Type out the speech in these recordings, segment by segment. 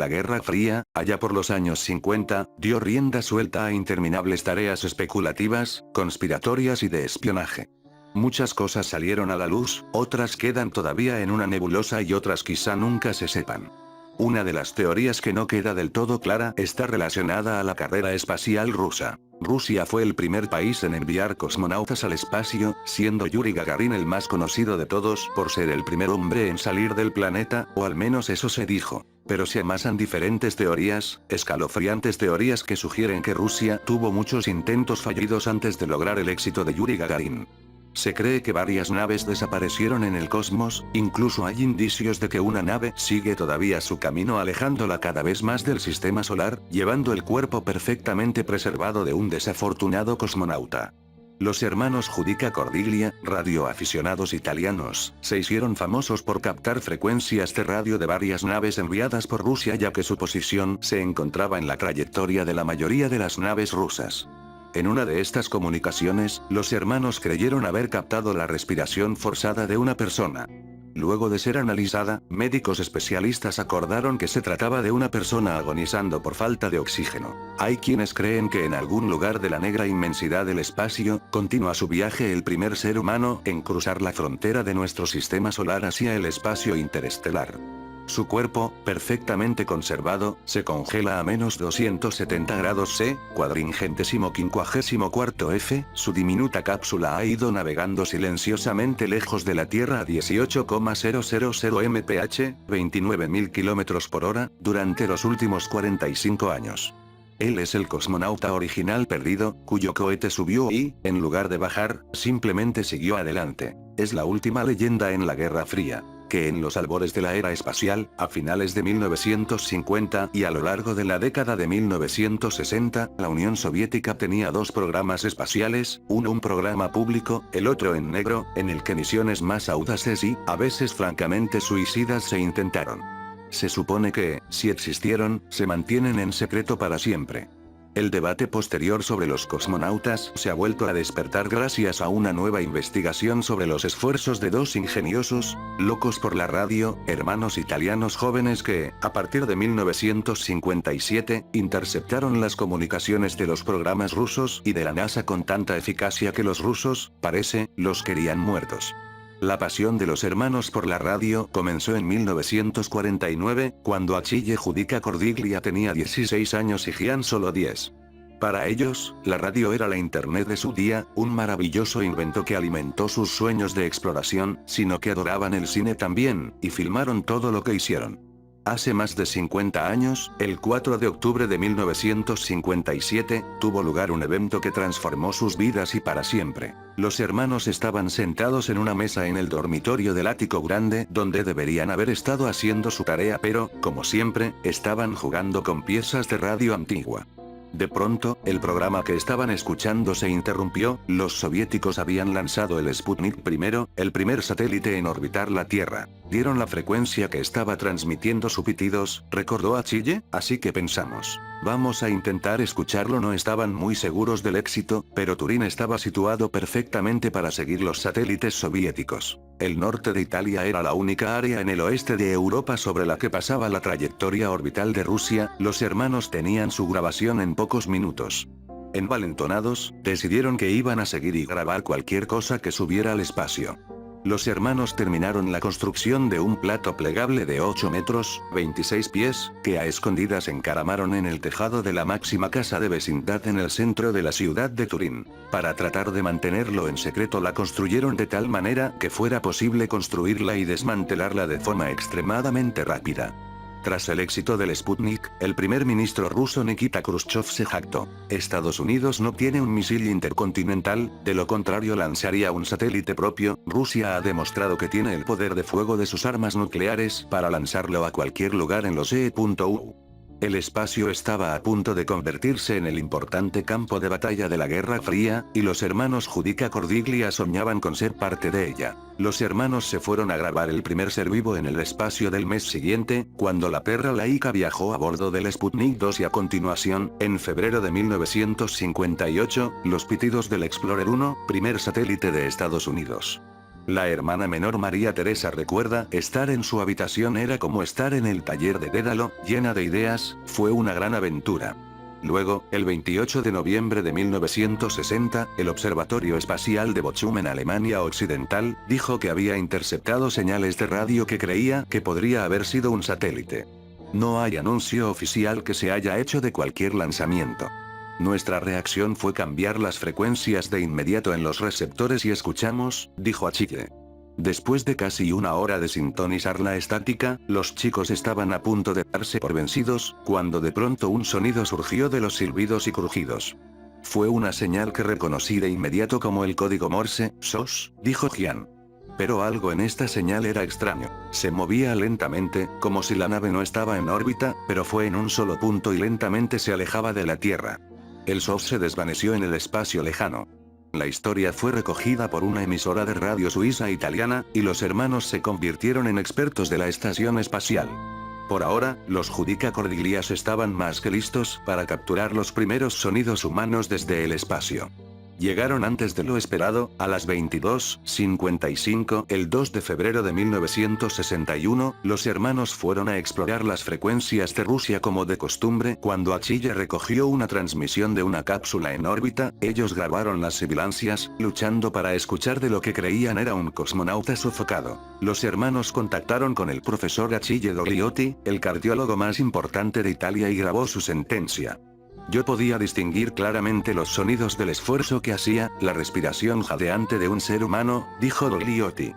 La Guerra Fría, allá por los años 50, dio rienda suelta a interminables tareas especulativas, conspiratorias y de espionaje. Muchas cosas salieron a la luz, otras quedan todavía en una nebulosa y otras quizá nunca se sepan. Una de las teorías que no queda del todo clara está relacionada a la carrera espacial rusa. Rusia fue el primer país en enviar cosmonautas al espacio, siendo Yuri Gagarin el más conocido de todos por ser el primer hombre en salir del planeta, o al menos eso se dijo. Pero se amasan diferentes teorías, escalofriantes teorías que sugieren que Rusia tuvo muchos intentos fallidos antes de lograr el éxito de Yuri Gagarin. Se cree que varias naves desaparecieron en el cosmos, incluso hay indicios de que una nave sigue todavía su camino alejándola cada vez más del sistema solar, llevando el cuerpo perfectamente preservado de un desafortunado cosmonauta. Los hermanos Judica Cordiglia, radioaficionados italianos, se hicieron famosos por captar frecuencias de radio de varias naves enviadas por Rusia ya que su posición se encontraba en la trayectoria de la mayoría de las naves rusas. En una de estas comunicaciones, los hermanos creyeron haber captado la respiración forzada de una persona. Luego de ser analizada, médicos especialistas acordaron que se trataba de una persona agonizando por falta de oxígeno. Hay quienes creen que en algún lugar de la negra inmensidad del espacio, continúa su viaje el primer ser humano en cruzar la frontera de nuestro sistema solar hacia el espacio interestelar. Su cuerpo, perfectamente conservado, se congela a menos 270 grados C, cuadringentésimo quincuagésimo cuarto F, su diminuta cápsula ha ido navegando silenciosamente lejos de la Tierra a 18,000 mph, 29.000 km por hora, durante los últimos 45 años. Él es el cosmonauta original perdido, cuyo cohete subió y, en lugar de bajar, simplemente siguió adelante. Es la última leyenda en la Guerra Fría, que en los albores de la era espacial, a finales de 1950 y a lo largo de la década de 1960, la Unión Soviética tenía dos programas espaciales, uno un programa público, el otro en negro, en el que misiones más audaces y, a veces francamente suicidas se intentaron. Se supone que, si existieron, se mantienen en secreto para siempre. El debate posterior sobre los cosmonautas se ha vuelto a despertar gracias a una nueva investigación sobre los esfuerzos de dos ingeniosos, locos por la radio, hermanos italianos jóvenes que, a partir de 1957, interceptaron las comunicaciones de los programas rusos y de la NASA con tanta eficacia que los rusos, parece, los querían muertos. La pasión de los hermanos por la radio comenzó en 1949, cuando Achille Judica Cordiglia tenía 16 años y Gian solo 10. Para ellos, la radio era la internet de su día, un maravilloso invento que alimentó sus sueños de exploración, sino que adoraban el cine también, y filmaron todo lo que hicieron. Hace más de 50 años, el 4 de octubre de 1957, tuvo lugar un evento que transformó sus vidas y para siempre. Los hermanos estaban sentados en una mesa en el dormitorio del ático grande donde deberían haber estado haciendo su tarea pero, como siempre, estaban jugando con piezas de radio antigua. De pronto, el programa que estaban escuchando se interrumpió, los soviéticos habían lanzado el Sputnik I, el primer satélite en orbitar la Tierra. Dieron la frecuencia que estaba transmitiendo sus pitidos, recordó Achille, así que pensamos, vamos a intentar escucharlo. No estaban muy seguros del éxito, pero Turín estaba situado perfectamente para seguir los satélites soviéticos. El norte de Italia era la única área en el oeste de Europa sobre la que pasaba la trayectoria orbital de Rusia, los hermanos tenían su grabación en pocos minutos. Envalentonados, decidieron que iban a seguir y grabar cualquier cosa que subiera al espacio. Los hermanos terminaron la construcción de un plato plegable de 8 metros, 26 pies, que a escondidas encaramaron en el tejado de la máxima casa de vecindad en el centro de la ciudad de Turín. Para tratar de mantenerlo en secreto la construyeron de tal manera que fuera posible construirla y desmantelarla de forma extremadamente rápida. Tras el éxito del Sputnik, el primer ministro ruso Nikita Khrushchev se jactó: Estados Unidos no tiene un misil intercontinental, de lo contrario lanzaría un satélite propio. Rusia ha demostrado que tiene el poder de fuego de sus armas nucleares para lanzarlo a cualquier lugar en los E.U. El espacio estaba a punto de convertirse en el importante campo de batalla de la Guerra Fría, y los hermanos Judica Cordiglia soñaban con ser parte de ella. Los hermanos se fueron a grabar el primer ser vivo en el espacio del mes siguiente, cuando la perra Laika viajó a bordo del Sputnik 2 y a continuación, en febrero de 1958, los pitidos del Explorer 1, primer satélite de Estados Unidos. La hermana menor María Teresa recuerda, estar en su habitación era como estar en el taller de Dédalo, llena de ideas, fue una gran aventura. Luego, el 28 de noviembre de 1960, el Observatorio Espacial de Bochum en Alemania Occidental, dijo que había interceptado señales de radio que creía que podría haber sido un satélite. No hay anuncio oficial que se haya hecho de cualquier lanzamiento. Nuestra reacción fue cambiar las frecuencias de inmediato en los receptores y escuchamos, dijo Achille. Después de casi una hora de sintonizar la estática, los chicos estaban a punto de darse por vencidos, cuando de pronto un sonido surgió de los silbidos y crujidos. Fue una señal que reconocí de inmediato como el código Morse, SOS, dijo Jian. Pero algo en esta señal era extraño. Se movía lentamente, como si la nave no estaba en órbita, pero fue en un solo punto y lentamente se alejaba de la Tierra. El SOS se desvaneció en el espacio lejano. La historia fue recogida por una emisora de radio suiza italiana, y los hermanos se convirtieron en expertos de la estación espacial. Por ahora, los Judica Cordiglias estaban más que listos para capturar los primeros sonidos humanos desde el espacio. Llegaron antes de lo esperado, a las 22:55, el 2 de febrero de 1961, los hermanos fueron a explorar las frecuencias de Rusia como de costumbre. Cuando Achille recogió una transmisión de una cápsula en órbita, ellos grabaron las sibilancias, luchando para escuchar de lo que creían era un cosmonauta sofocado. Los hermanos contactaron con el profesor Achille Dogliotti, el cardiólogo más importante de Italia, y grabó su sentencia. Yo podía distinguir claramente los sonidos del esfuerzo que hacía, la respiración jadeante de un ser humano, dijo Dogliotti.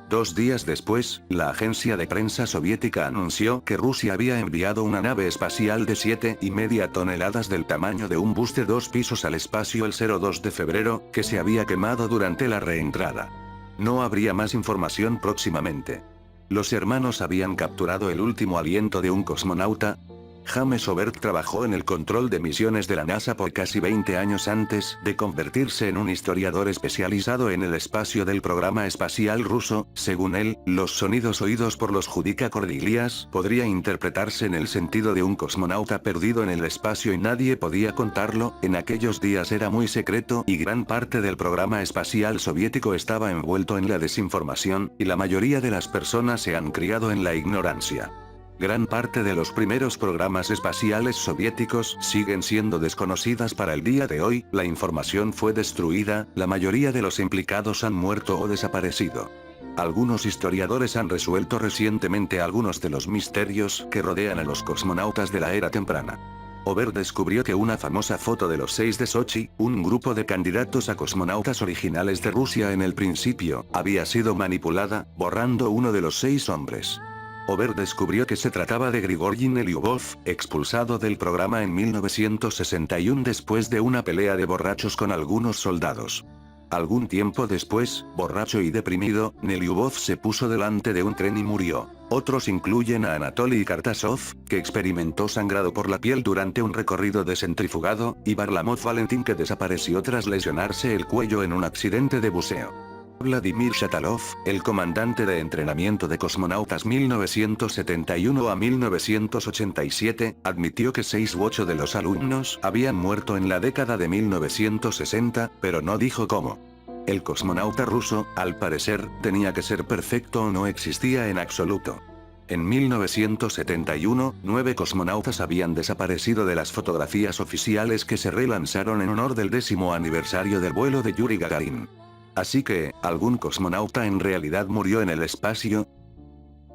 2 días después, la agencia de prensa soviética anunció que Rusia había enviado una nave espacial de 7,5 toneladas del tamaño de un bus de 2 pisos al espacio el 2 de febrero, que se había quemado durante la reentrada. No habría más información próximamente. Los hermanos habían capturado el último aliento de un cosmonauta. James Oberth trabajó en el control de misiones de la NASA por casi 20 años antes de convertirse en un historiador especializado en el espacio del programa espacial ruso. Según él, los sonidos oídos por los Judica Cordiglias podría interpretarse en el sentido de un cosmonauta perdido en el espacio y nadie podía contarlo. En aquellos días era muy secreto y gran parte del programa espacial soviético estaba envuelto en la desinformación, y la mayoría de las personas se han criado en la ignorancia. Gran parte de los primeros programas espaciales soviéticos siguen siendo desconocidas para el día de hoy, la información fue destruida, la mayoría de los implicados han muerto o desaparecido. Algunos historiadores han resuelto recientemente algunos de los misterios que rodean a los cosmonautas de la era temprana. Oberth descubrió que una famosa foto de los 6 de Sochi, un grupo de candidatos a cosmonautas originales de Rusia en el principio, había sido manipulada, borrando uno de los 6 hombres. Oberth descubrió que se trataba de Grigoryi Nelyubov, expulsado del programa en 1961 después de una pelea de borrachos con algunos soldados. Algún tiempo después, borracho y deprimido, Nelyubov se puso delante de un tren y murió. Otros incluyen a Anatoly Kartasov, que experimentó sangrado por la piel durante un recorrido de centrifugado, y Varlamov Valentin, que desapareció tras lesionarse el cuello en un accidente de buceo. Vladimir Shatalov, el comandante de entrenamiento de cosmonautas 1971 a 1987, admitió que 6 u 8 de los alumnos habían muerto en la década de 1960, pero no dijo cómo. El cosmonauta ruso, al parecer, tenía que ser perfecto o no existía en absoluto. En 1971, 9 cosmonautas habían desaparecido de las fotografías oficiales que se relanzaron en honor del 10º aniversario del vuelo de Yuri Gagarin. Así que, ¿algún cosmonauta en realidad murió en el espacio?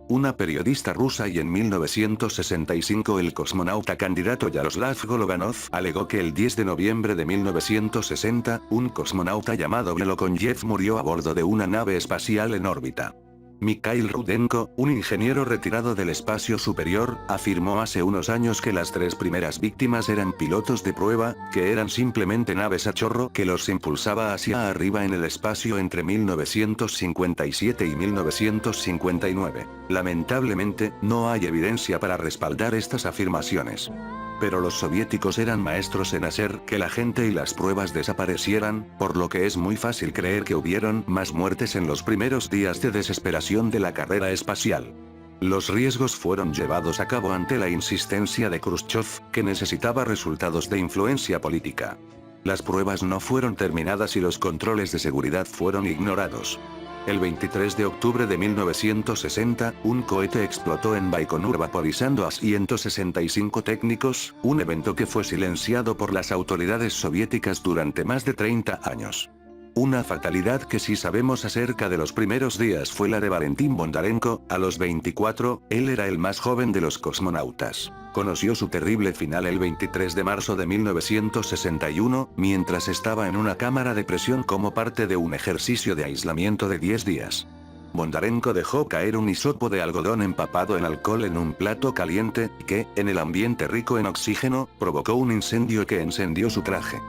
Una periodista rusa, y en 1965 el cosmonauta candidato Yaroslav Gologanov alegó que el 10 de noviembre de 1960, un cosmonauta llamado Belokonyev murió a bordo de una nave espacial en órbita. Mikhail Rudenko, un ingeniero retirado del espacio superior, afirmó hace unos años que las 3 primeras víctimas eran pilotos de prueba, que eran simplemente naves a chorro que los impulsaba hacia arriba en el espacio entre 1957 y 1959. Lamentablemente, no hay evidencia para respaldar estas afirmaciones. Pero los soviéticos eran maestros en hacer que la gente y las pruebas desaparecieran, por lo que es muy fácil creer que hubieron más muertes en los primeros días de desesperación de la carrera espacial. Los riesgos fueron llevados a cabo ante la insistencia de Khrushchev, que necesitaba resultados de influencia política. Las pruebas no fueron terminadas y los controles de seguridad fueron ignorados. El 23 de octubre de 1960, un cohete explotó en Baikonur vaporizando a 165 técnicos, un evento que fue silenciado por las autoridades soviéticas durante más de 30 años. Una fatalidad que sí sabemos acerca de los primeros días fue la de Valentín Bondarenko, a los 24, él era el más joven de los cosmonautas. Conoció su terrible final el 23 de marzo de 1961, mientras estaba en una cámara de presión como parte de un ejercicio de aislamiento de 10 días. Bondarenko dejó caer un hisopo de algodón empapado en alcohol en un plato caliente, que, en el ambiente rico en oxígeno, provocó un incendio que encendió su traje.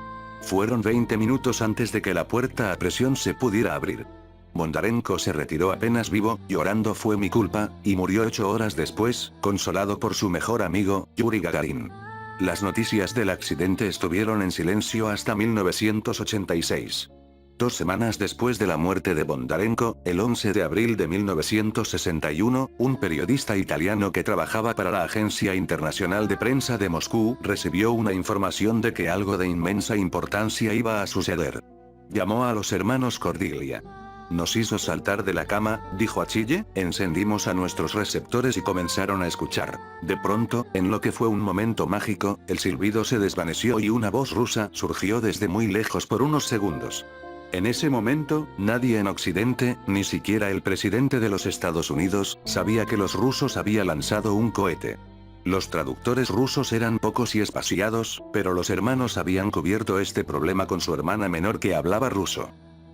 Fueron 20 minutos antes de que la puerta a presión se pudiera abrir. Bondarenko se retiró apenas vivo, llorando fue mi culpa, y murió 8 horas después, consolado por su mejor amigo, Yuri Gagarin. Las noticias del accidente estuvieron en silencio hasta 1986. 2 semanas después de la muerte de Bondarenko, el 11 de abril de 1961, un periodista italiano que trabajaba para la Agencia Internacional de Prensa de Moscú recibió una información de que algo de inmensa importancia iba a suceder. Llamó a los hermanos Cordiglia. Nos hizo saltar de la cama, dijo Achille, encendimos a nuestros receptores y comenzaron a escuchar. De pronto, en lo que fue un momento mágico, el silbido se desvaneció y una voz rusa surgió desde muy lejos por unos segundos. En ese momento, nadie en Occidente, ni siquiera el presidente de los Estados Unidos, sabía que los rusos habían lanzado un cohete. Los traductores rusos eran pocos y espaciados, pero los hermanos habían cubierto este problema con su hermana menor que hablaba ruso.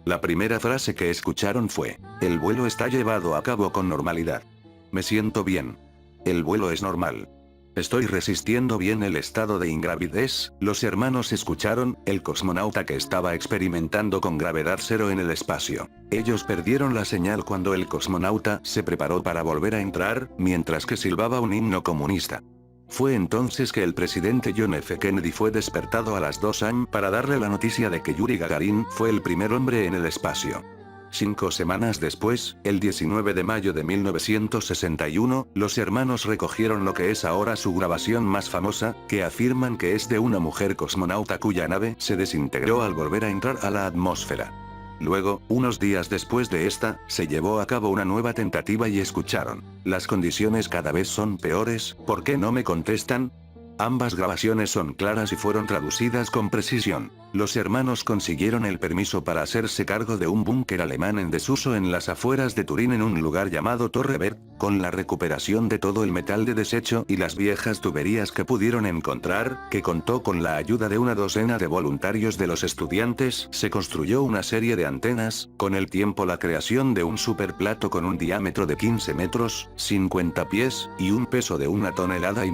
La primera frase que escucharon fue, el vuelo está llevado a cabo con normalidad. Me siento bien. El vuelo es normal. Estoy resistiendo bien el estado de ingravidez, los hermanos escucharon, el cosmonauta que estaba experimentando con gravedad cero en el espacio. Ellos perdieron la señal cuando el cosmonauta se preparó para volver a entrar, mientras que silbaba un himno comunista. Fue entonces que el presidente John F. Kennedy fue despertado a las 2 AM para darle la noticia de que Yuri Gagarin fue el primer hombre en el espacio. 5 semanas después, el 19 de mayo de 1961, los hermanos recogieron lo que es ahora su grabación más famosa, que afirman que es de una mujer cosmonauta cuya nave se desintegró al volver a entrar a la atmósfera. Luego, unos días después de esta, se llevó a cabo una nueva tentativa y escucharon. Las condiciones cada vez son peores, ¿por qué no me contestan? Ambas grabaciones son claras y fueron traducidas con precisión. Los hermanos consiguieron el permiso para hacerse cargo de un búnker alemán en desuso en las afueras de Turín en un lugar llamado Torre Berg, con la recuperación de todo el metal de desecho y las viejas tuberías que pudieron encontrar, que contó con la ayuda de una docena de voluntarios de los estudiantes, se construyó una serie de antenas, con el tiempo la creación de un superplato con un diámetro de 15 metros, 50 pies, y un peso de 1,5 toneladas.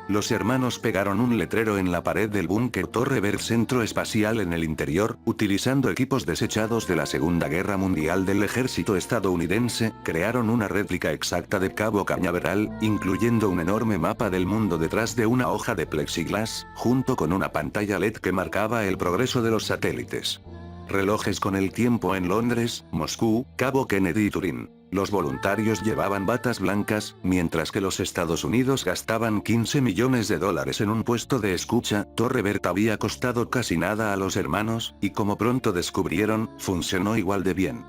Los hermanos pegaron un letrero en la pared del búnker Torre Berg Centro Espacial en el interior, utilizando equipos desechados de la Segunda Guerra Mundial del ejército estadounidense, crearon una réplica exacta de Cabo Cañaveral, incluyendo un enorme mapa del mundo detrás de una hoja de plexiglas, junto con una pantalla LED que marcaba el progreso de los satélites. Relojes con el tiempo en Londres, Moscú, Cabo Kennedy y Turín. Los voluntarios llevaban batas blancas, mientras que los Estados Unidos gastaban $15 millones en un puesto de escucha. Torre Berg había costado casi nada a los hermanos, y como pronto descubrieron, funcionó igual de bien.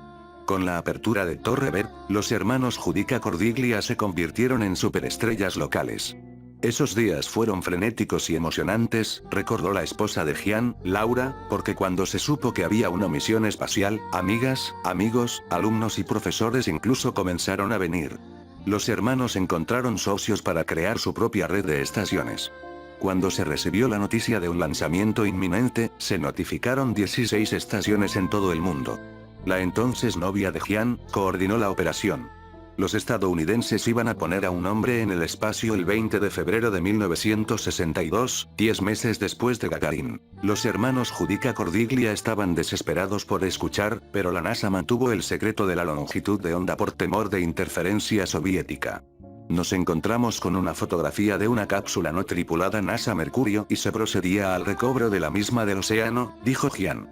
Con la apertura de Torre Berg, los hermanos Judica Cordiglia se convirtieron en superestrellas locales. Esos días fueron frenéticos y emocionantes, recordó la esposa de Gian, Laura, porque cuando se supo que había una misión espacial, amigas, amigos, alumnos y profesores incluso comenzaron a venir. Los hermanos encontraron socios para crear su propia red de estaciones. Cuando se recibió la noticia de un lanzamiento inminente, se notificaron 16 estaciones en todo el mundo. La entonces novia de Gian coordinó la operación. Los estadounidenses iban a poner a un hombre en el espacio el 20 de febrero de 1962, 10 meses después de Gagarin. Los hermanos Judica Cordiglia estaban desesperados por escuchar, pero la NASA mantuvo el secreto de la longitud de onda por temor de interferencia soviética. Nos encontramos con una fotografía de una cápsula no tripulada NASA Mercurio y se procedía al recobro de la misma del océano, dijo Gian.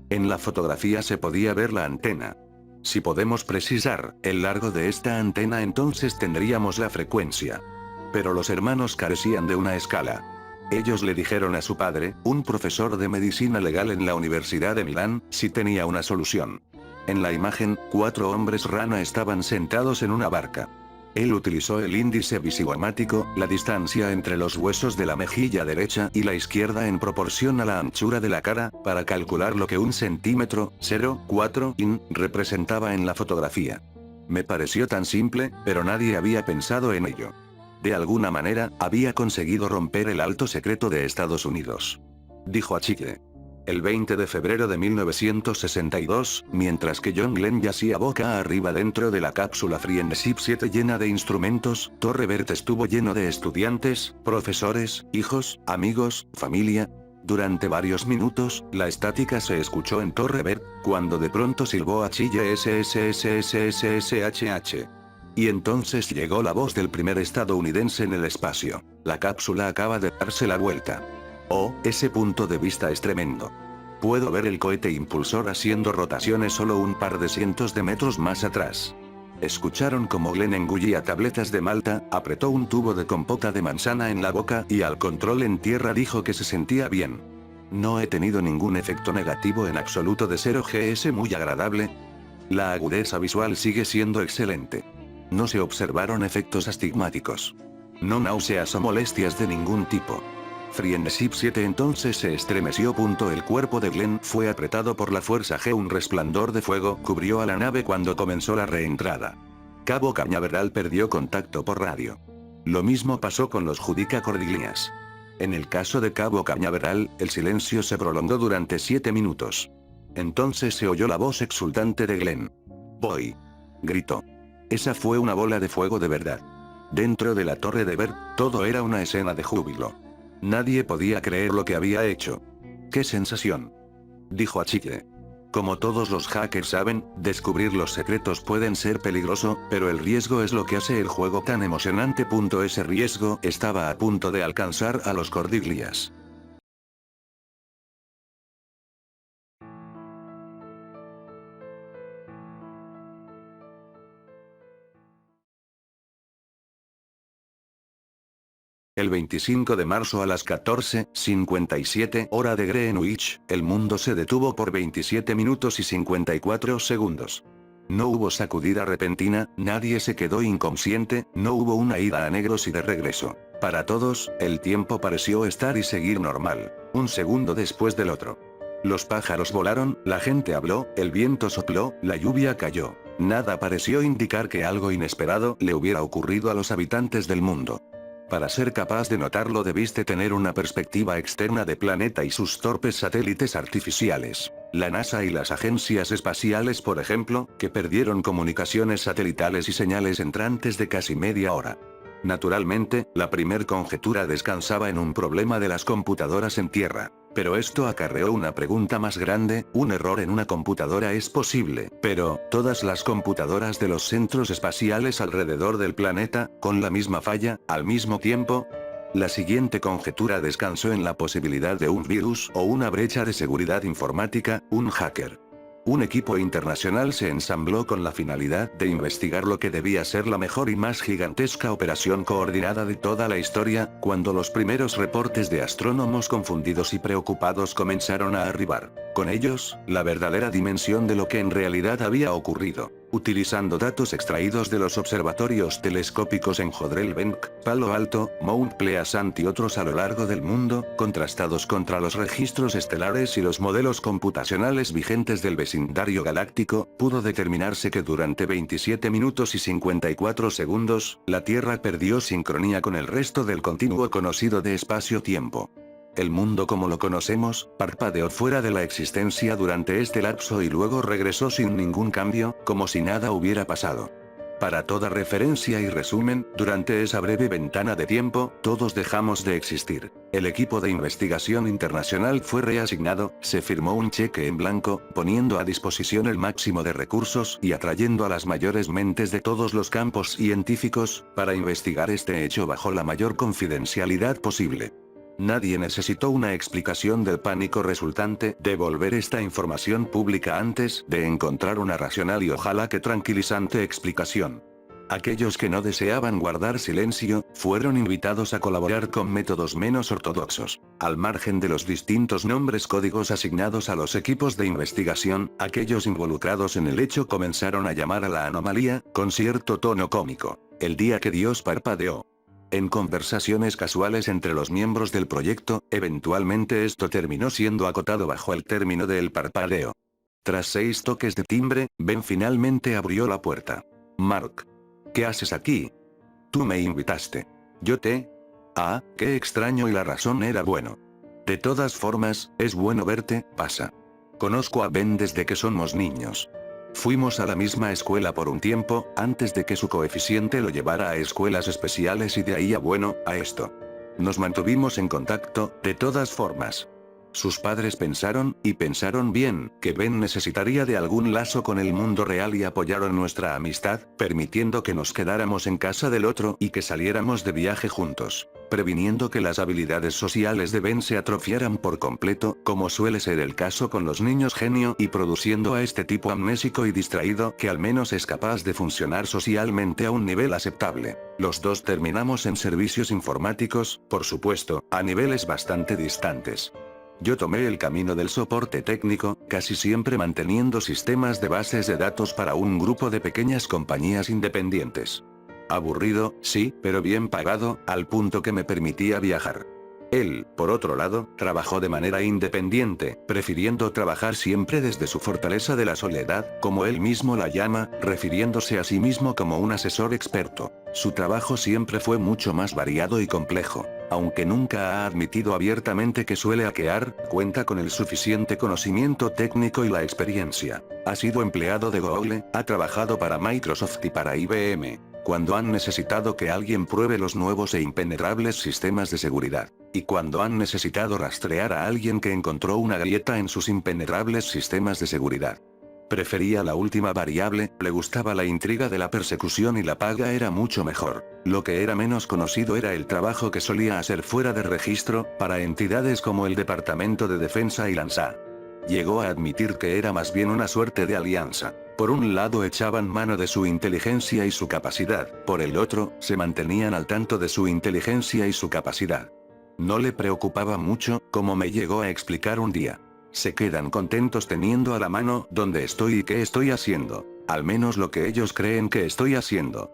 En la fotografía se podía ver la antena. Si podemos precisar el largo de esta antena, entonces tendríamos la frecuencia. Pero los hermanos carecían de una escala. Ellos le dijeron a su padre, un profesor de medicina legal en la Universidad de Milán, si tenía una solución. En la imagen, 4 hombres rana estaban sentados en una barca. Él utilizó el índice visigomático, la distancia entre los huesos de la mejilla derecha y la izquierda en proporción a la anchura de la cara, para calcular lo que 1 centímetro, 0,4 in, representaba en la fotografía. Me pareció tan simple, pero nadie había pensado en ello. De alguna manera, había conseguido romper el alto secreto de Estados Unidos. Dijo a Chicle. El 20 de febrero de 1962, mientras que John Glenn yacía boca arriba dentro de la cápsula Friendship 7 llena de instrumentos, Torre Bert estuvo lleno de estudiantes, profesores, hijos, amigos, familia. Durante varios minutos, la estática se escuchó en Torre Bert, cuando de pronto silbó a Chille SSSSSSHH. Y entonces llegó la voz del primer estadounidense en el espacio. La cápsula acaba de darse la vuelta. Oh, ese punto de vista es tremendo. Puedo ver el cohete impulsor haciendo rotaciones solo un par de cientos de metros más atrás. Escucharon como Glenn engullía tabletas de malta, apretó un tubo de compota de manzana en la boca y al control en tierra dijo que se sentía bien. No he tenido ningún efecto negativo en absoluto de 0GS muy agradable. La agudeza visual sigue siendo excelente. No se observaron efectos astigmáticos. No náuseas o molestias de ningún tipo. Friendship 7 entonces se estremeció. El cuerpo de Glenn fue apretado por la fuerza G. Un resplandor de fuego cubrió a la nave cuando comenzó la reentrada. Cabo Cañaveral perdió contacto por radio. Lo mismo pasó con los Judica Cordiglias. En el caso de Cabo Cañaveral, el silencio se prolongó durante 7 minutos. Entonces se oyó la voz exultante de Glenn. «Voy», gritó. Esa fue una bola de fuego de verdad. Dentro de la torre de Bert, todo era una escena de júbilo. Nadie podía creer lo que había hecho. ¡Qué sensación!, dijo a Chicle. Como todos los hackers saben, descubrir los secretos pueden ser peligroso, pero el riesgo es lo que hace el juego tan emocionante. Ese riesgo estaba a punto de alcanzar a los Cordiglias. El 25 de marzo a las 14:57 hora de Greenwich, el mundo se detuvo por 27 minutos y 54 segundos. No hubo sacudida repentina, nadie se quedó inconsciente, no hubo una ida a negros y de regreso. Para todos, el tiempo pareció estar y seguir normal, un segundo después del otro. Los pájaros volaron, la gente habló, el viento sopló, la lluvia cayó. Nada pareció indicar que algo inesperado le hubiera ocurrido a los habitantes del mundo. Para ser capaz de notarlo debiste tener una perspectiva externa de planeta y sus torpes satélites artificiales. La NASA y las agencias espaciales, por ejemplo, que perdieron comunicaciones satelitales y señales entrantes de casi media hora. Naturalmente, la primer conjetura descansaba en un problema de las computadoras en tierra. Pero esto acarreó una pregunta más grande: un error en una computadora es posible, pero, ¿todas las computadoras de los centros espaciales alrededor del planeta, con la misma falla, al mismo tiempo? La siguiente conjetura descansó en la posibilidad de un virus o una brecha de seguridad informática, un hacker. Un equipo internacional se ensambló con la finalidad de investigar lo que debía ser la mejor y más gigantesca operación coordinada de toda la historia, cuando los primeros reportes de astrónomos confundidos y preocupados comenzaron a arribar. Con ellos, la verdadera dimensión de lo que en realidad había ocurrido. Utilizando datos extraídos de los observatorios telescópicos en Jodrell Bank, Palo Alto, Mount Pleasant y otros a lo largo del mundo, contrastados contra los registros estelares y los modelos computacionales vigentes del vecindario galáctico, pudo determinarse que durante 27 minutos y 54 segundos, la Tierra perdió sincronía con el resto del continuo conocido de espacio-tiempo. El mundo como lo conocemos, parpadeó fuera de la existencia durante este lapso y luego regresó sin ningún cambio, como si nada hubiera pasado. Para toda referencia y resumen, durante esa breve ventana de tiempo, todos dejamos de existir. El equipo de investigación internacional fue reasignado, se firmó un cheque en blanco, poniendo a disposición el máximo de recursos y atrayendo a las mayores mentes de todos los campos científicos, para investigar este hecho bajo la mayor confidencialidad posible. Nadie necesitó una explicación del pánico resultante de volver esta información pública antes de encontrar una racional y ojalá que tranquilizante explicación. Aquellos que no deseaban guardar silencio, fueron invitados a colaborar con métodos menos ortodoxos. Al margen de los distintos nombres códigos asignados a los equipos de investigación, aquellos involucrados en el hecho comenzaron a llamar a la anomalía, con cierto tono cómico, el día que Dios parpadeó. En conversaciones casuales entre los miembros del proyecto, eventualmente esto terminó siendo acotado bajo el término del parpadeo. Tras 6 toques de timbre, Ben finalmente abrió la puerta. Mark. ¿Qué haces aquí? Tú me invitaste. ¿Yo te? Ah, qué extraño, y la razón era bueno. De todas formas, es bueno verte, pasa. Conozco a Ben desde que somos niños. Fuimos a la misma escuela por un tiempo, antes de que su coeficiente lo llevara a escuelas especiales y de ahí a esto. Nos mantuvimos en contacto, de todas formas. Sus padres pensaron, y pensaron bien, que Ben necesitaría de algún lazo con el mundo real y apoyaron nuestra amistad, permitiendo que nos quedáramos en casa del otro y que saliéramos de viaje juntos, previniendo que las habilidades sociales de Ben se atrofiaran por completo, como suele ser el caso con los niños genio, y produciendo a este tipo amnésico y distraído que al menos es capaz de funcionar socialmente a un nivel aceptable. Los dos terminamos en servicios informáticos, por supuesto, a niveles bastante distantes. Yo tomé el camino del soporte técnico, casi siempre manteniendo sistemas de bases de datos para un grupo de pequeñas compañías independientes. Aburrido, sí, pero bien pagado, al punto que me permitía viajar. Él, por otro lado, trabajó de manera independiente, prefiriendo trabajar siempre desde su fortaleza de la soledad, como él mismo la llama, refiriéndose a sí mismo como un asesor experto. Su trabajo siempre fue mucho más variado y complejo. Aunque nunca ha admitido abiertamente que suele hackear, cuenta con el suficiente conocimiento técnico y la experiencia. Ha sido empleado de Google, ha trabajado para Microsoft y para IBM, cuando han necesitado que alguien pruebe los nuevos e impenetrables sistemas de seguridad. Y cuando han necesitado rastrear a alguien que encontró una grieta en sus impenetrables sistemas de seguridad. Prefería la última variable, le gustaba la intriga de la persecución y la paga era mucho mejor. Lo que era menos conocido era el trabajo que solía hacer fuera de registro, para entidades como el Departamento de Defensa y Lanza. Llegó a admitir que era más bien una suerte de alianza. Por un lado echaban mano de su inteligencia y su capacidad, por el otro, se mantenían al tanto de su inteligencia y su capacidad. No le preocupaba mucho, como me llegó a explicar un día. Se quedan contentos teniendo a la mano dónde estoy y qué estoy haciendo. Al menos lo que ellos creen que estoy haciendo.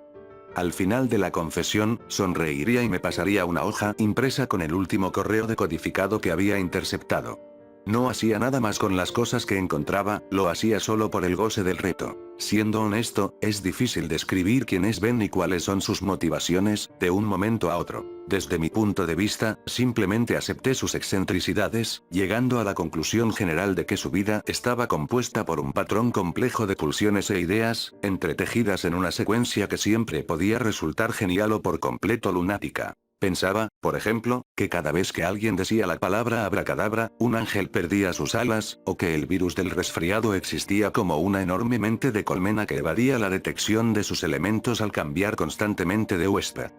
Al final de la confesión, sonreiría y me pasaría una hoja impresa con el último correo decodificado que había interceptado. No hacía nada más con las cosas que encontraba, lo hacía solo por el goce del reto. Siendo honesto, es difícil describir quién es Ben y cuáles son sus motivaciones, de un momento a otro. Desde mi punto de vista, simplemente acepté sus excentricidades, llegando a la conclusión general de que su vida estaba compuesta por un patrón complejo de pulsiones e ideas, entretejidas en una secuencia que siempre podía resultar genial o por completo lunática. Pensaba, por ejemplo, que cada vez que alguien decía la palabra abracadabra, un ángel perdía sus alas, o que el virus del resfriado existía como una enorme mente de colmena que evadía la detección de sus elementos al cambiar constantemente de huésped.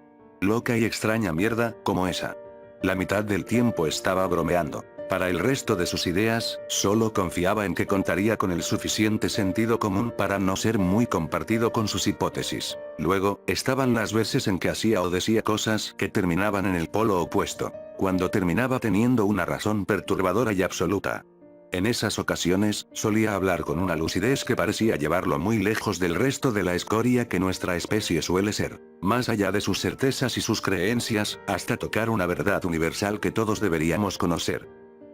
Loca y extraña mierda, como esa. La mitad del tiempo estaba bromeando. Para el resto de sus ideas, solo confiaba en que contaría con el suficiente sentido común para no ser muy compartido con sus hipótesis. Luego, estaban las veces en que hacía o decía cosas que terminaban en el polo opuesto, cuando terminaba teniendo una razón perturbadora y absoluta. En esas ocasiones, solía hablar con una lucidez que parecía llevarlo muy lejos del resto de la escoria que nuestra especie suele ser, más allá de sus certezas y sus creencias, hasta tocar una verdad universal que todos deberíamos conocer.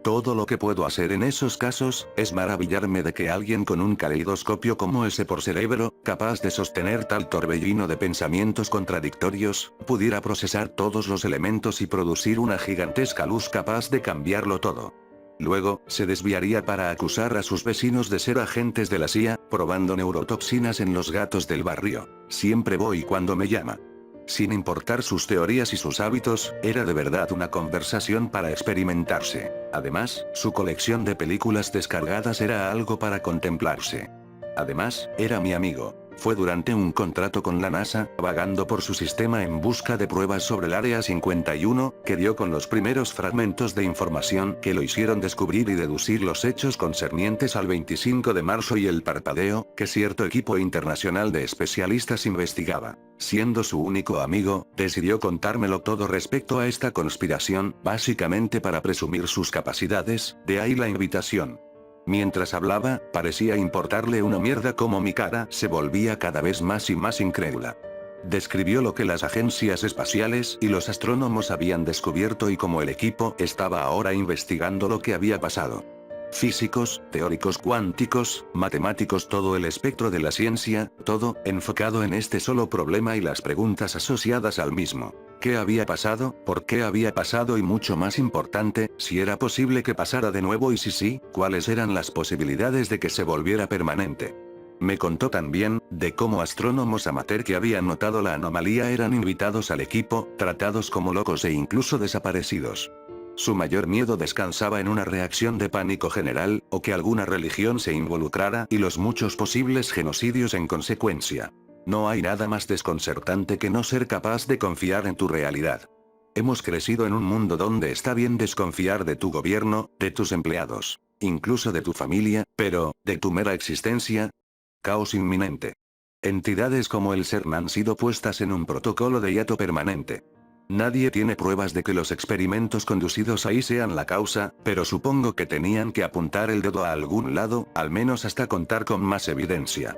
Todo lo que puedo hacer en esos casos, es maravillarme de que alguien con un caleidoscopio como ese por cerebro, capaz de sostener tal torbellino de pensamientos contradictorios, pudiera procesar todos los elementos y producir una gigantesca luz capaz de cambiarlo todo. Luego, se desviaría para acusar a sus vecinos de ser agentes de la CIA, probando neurotoxinas en los gatos del barrio. Siempre voy cuando me llama. Sin importar sus teorías y sus hábitos, era de verdad una conversación para experimentarse. Además, su colección de películas descargadas era algo para contemplarse. Además, era mi amigo. Fue durante un contrato con la NASA, vagando por su sistema en busca de pruebas sobre el Área 51, que dio con los primeros fragmentos de información que lo hicieron descubrir y deducir los hechos concernientes al 25 de marzo y el parpadeo, que cierto equipo internacional de especialistas investigaba. Siendo su único amigo, decidió contármelo todo respecto a esta conspiración, básicamente para presumir sus capacidades, de ahí la invitación. Mientras hablaba, parecía importarle una mierda como mi cara se volvía cada vez más y más incrédula. Describió lo que las agencias espaciales y los astrónomos habían descubierto y cómo el equipo estaba ahora investigando lo que había pasado. Físicos, teóricos cuánticos, matemáticos, todo el espectro de la ciencia, todo enfocado en este solo problema y las preguntas asociadas al mismo. ¿Qué había pasado? ¿Por qué había pasado? Y mucho más importante, si era posible que pasara de nuevo y si sí, cuáles eran las posibilidades de que se volviera permanente. Me contó también, de cómo astrónomos amateur que habían notado la anomalía eran invitados al equipo, tratados como locos e incluso desaparecidos. Su mayor miedo descansaba en una reacción de pánico general, o que alguna religión se involucrara y los muchos posibles genocidios en consecuencia. No hay nada más desconcertante que no ser capaz de confiar en tu realidad. Hemos crecido en un mundo donde está bien desconfiar de tu gobierno, de tus empleados, incluso de tu familia, pero, ¿de tu mera existencia? Caos inminente. Entidades como el CERN han sido puestas en un protocolo de hiato permanente. Nadie tiene pruebas de que los experimentos conducidos ahí sean la causa, pero supongo que tenían que apuntar el dedo a algún lado, al menos hasta contar con más evidencia.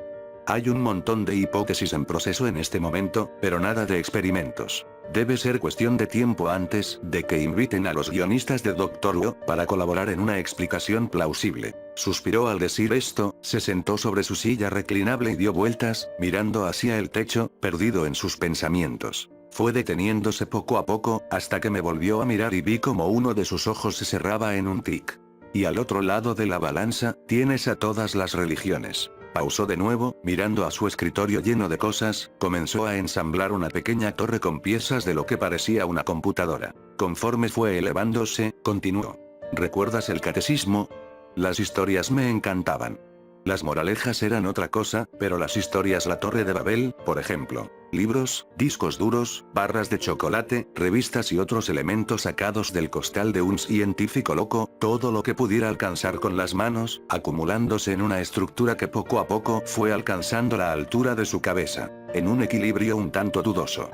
Hay un montón de hipótesis en proceso en este momento, pero nada de experimentos. Debe ser cuestión de tiempo antes de que inviten a los guionistas de Doctor Who para colaborar en una explicación plausible. Suspiró al decir esto, se sentó sobre su silla reclinable y dio vueltas, mirando hacia el techo, perdido en sus pensamientos. Fue deteniéndose poco a poco, hasta que me volvió a mirar y vi como uno de sus ojos se cerraba en un tic. Y al otro lado de la balanza, tienes a todas las religiones. Pausó de nuevo, mirando a su escritorio lleno de cosas, comenzó a ensamblar una pequeña torre con piezas de lo que parecía una computadora. Conforme fue elevándose, continuó. ¿Recuerdas el catecismo? Las historias me encantaban. Las moralejas eran otra cosa, pero las historias, la Torre de Babel, por ejemplo. Libros, discos duros, barras de chocolate, revistas y otros elementos sacados del costal de un científico loco, todo lo que pudiera alcanzar con las manos, acumulándose en una estructura que poco a poco fue alcanzando la altura de su cabeza, en un equilibrio un tanto dudoso.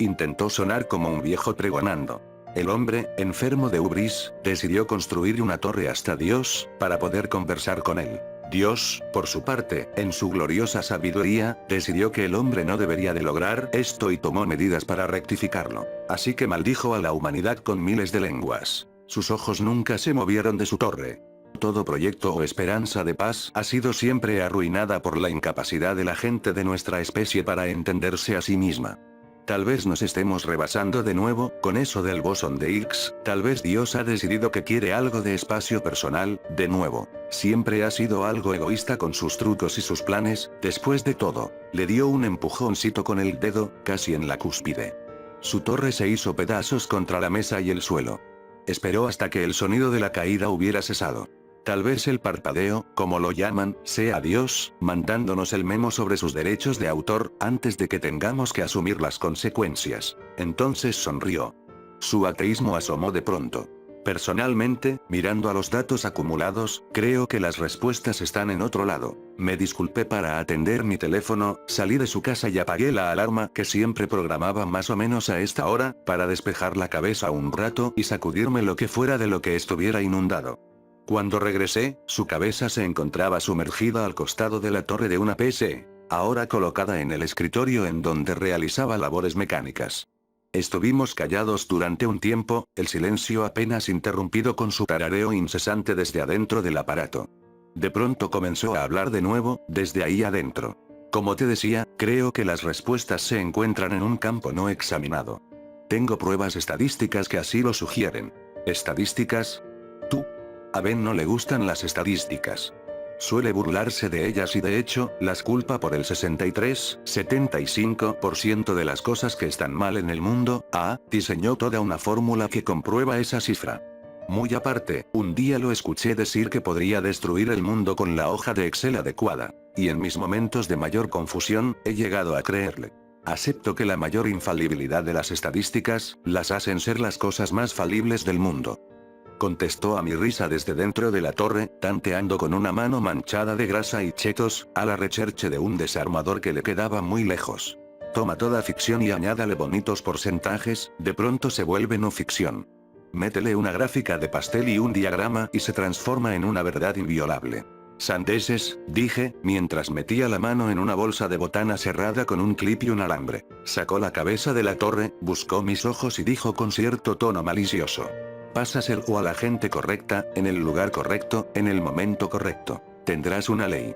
Intentó sonar como un viejo pregonando. El hombre, enfermo de hubris, decidió construir una torre hasta Dios, para poder conversar con él. Dios, por su parte, en su gloriosa sabiduría, decidió que el hombre no debería de lograr esto y tomó medidas para rectificarlo. Así que maldijo a la humanidad con miles de lenguas. Sus ojos nunca se movieron de su torre. Todo proyecto o esperanza de paz ha sido siempre arruinada por la incapacidad de la gente de nuestra especie para entenderse a sí misma. Tal vez nos estemos rebasando de nuevo, con eso del bosón de Higgs, tal vez Dios ha decidido que quiere algo de espacio personal, de nuevo. Siempre ha sido algo egoísta con sus trucos y sus planes, después de todo. Le dio un empujoncito con el dedo, casi en la cúspide. Su torre se hizo pedazos contra la mesa y el suelo. Esperó hasta que el sonido de la caída hubiera cesado. Tal vez el parpadeo, como lo llaman, sea Dios, mandándonos el memo sobre sus derechos de autor, antes de que tengamos que asumir las consecuencias. Entonces sonrió. Su ateísmo asomó de pronto. Personalmente, mirando a los datos acumulados, creo que las respuestas están en otro lado. Me disculpé para atender mi teléfono, salí de su casa y apagué la alarma que siempre programaba más o menos a esta hora, para despejar la cabeza un rato y sacudirme lo que fuera de lo que estuviera inundado. Cuando regresé, su cabeza se encontraba sumergida al costado de la torre de una PC, ahora colocada en el escritorio en donde realizaba labores mecánicas. Estuvimos callados durante un tiempo, el silencio apenas interrumpido con su tarareo incesante desde adentro del aparato. De pronto comenzó a hablar de nuevo, desde ahí adentro. Como te decía, creo que las respuestas se encuentran en un campo no examinado. Tengo pruebas estadísticas que así lo sugieren. ¿Estadísticas? ¿Tú? A Ben no le gustan las estadísticas. Suele burlarse de ellas y de hecho, las culpa por el 63-75% de las cosas que están mal en el mundo. Diseñó toda una fórmula que comprueba esa cifra. Muy aparte, un día lo escuché decir que podría destruir el mundo con la hoja de Excel adecuada. y en mis momentos de mayor confusión, he llegado a creerle. Acepto que la mayor infalibilidad de las estadísticas, las hacen ser las cosas más falibles del mundo. Contestó a mi risa desde dentro de la torre, tanteando con una mano manchada de grasa y chetos, a la recherche de un desarmador que le quedaba muy lejos. Toma toda ficción y añádale bonitos porcentajes, de pronto se vuelve no ficción. Métele una gráfica de pastel y un diagrama y se transforma en una verdad inviolable. Sandeses, dije, mientras metía la mano en una bolsa de botana cerrada con un clip y un alambre. Sacó la cabeza de la torre, buscó mis ojos y dijo con cierto tono malicioso. Vas a ser o a la gente correcta, en el lugar correcto, en el momento correcto. Tendrás una ley.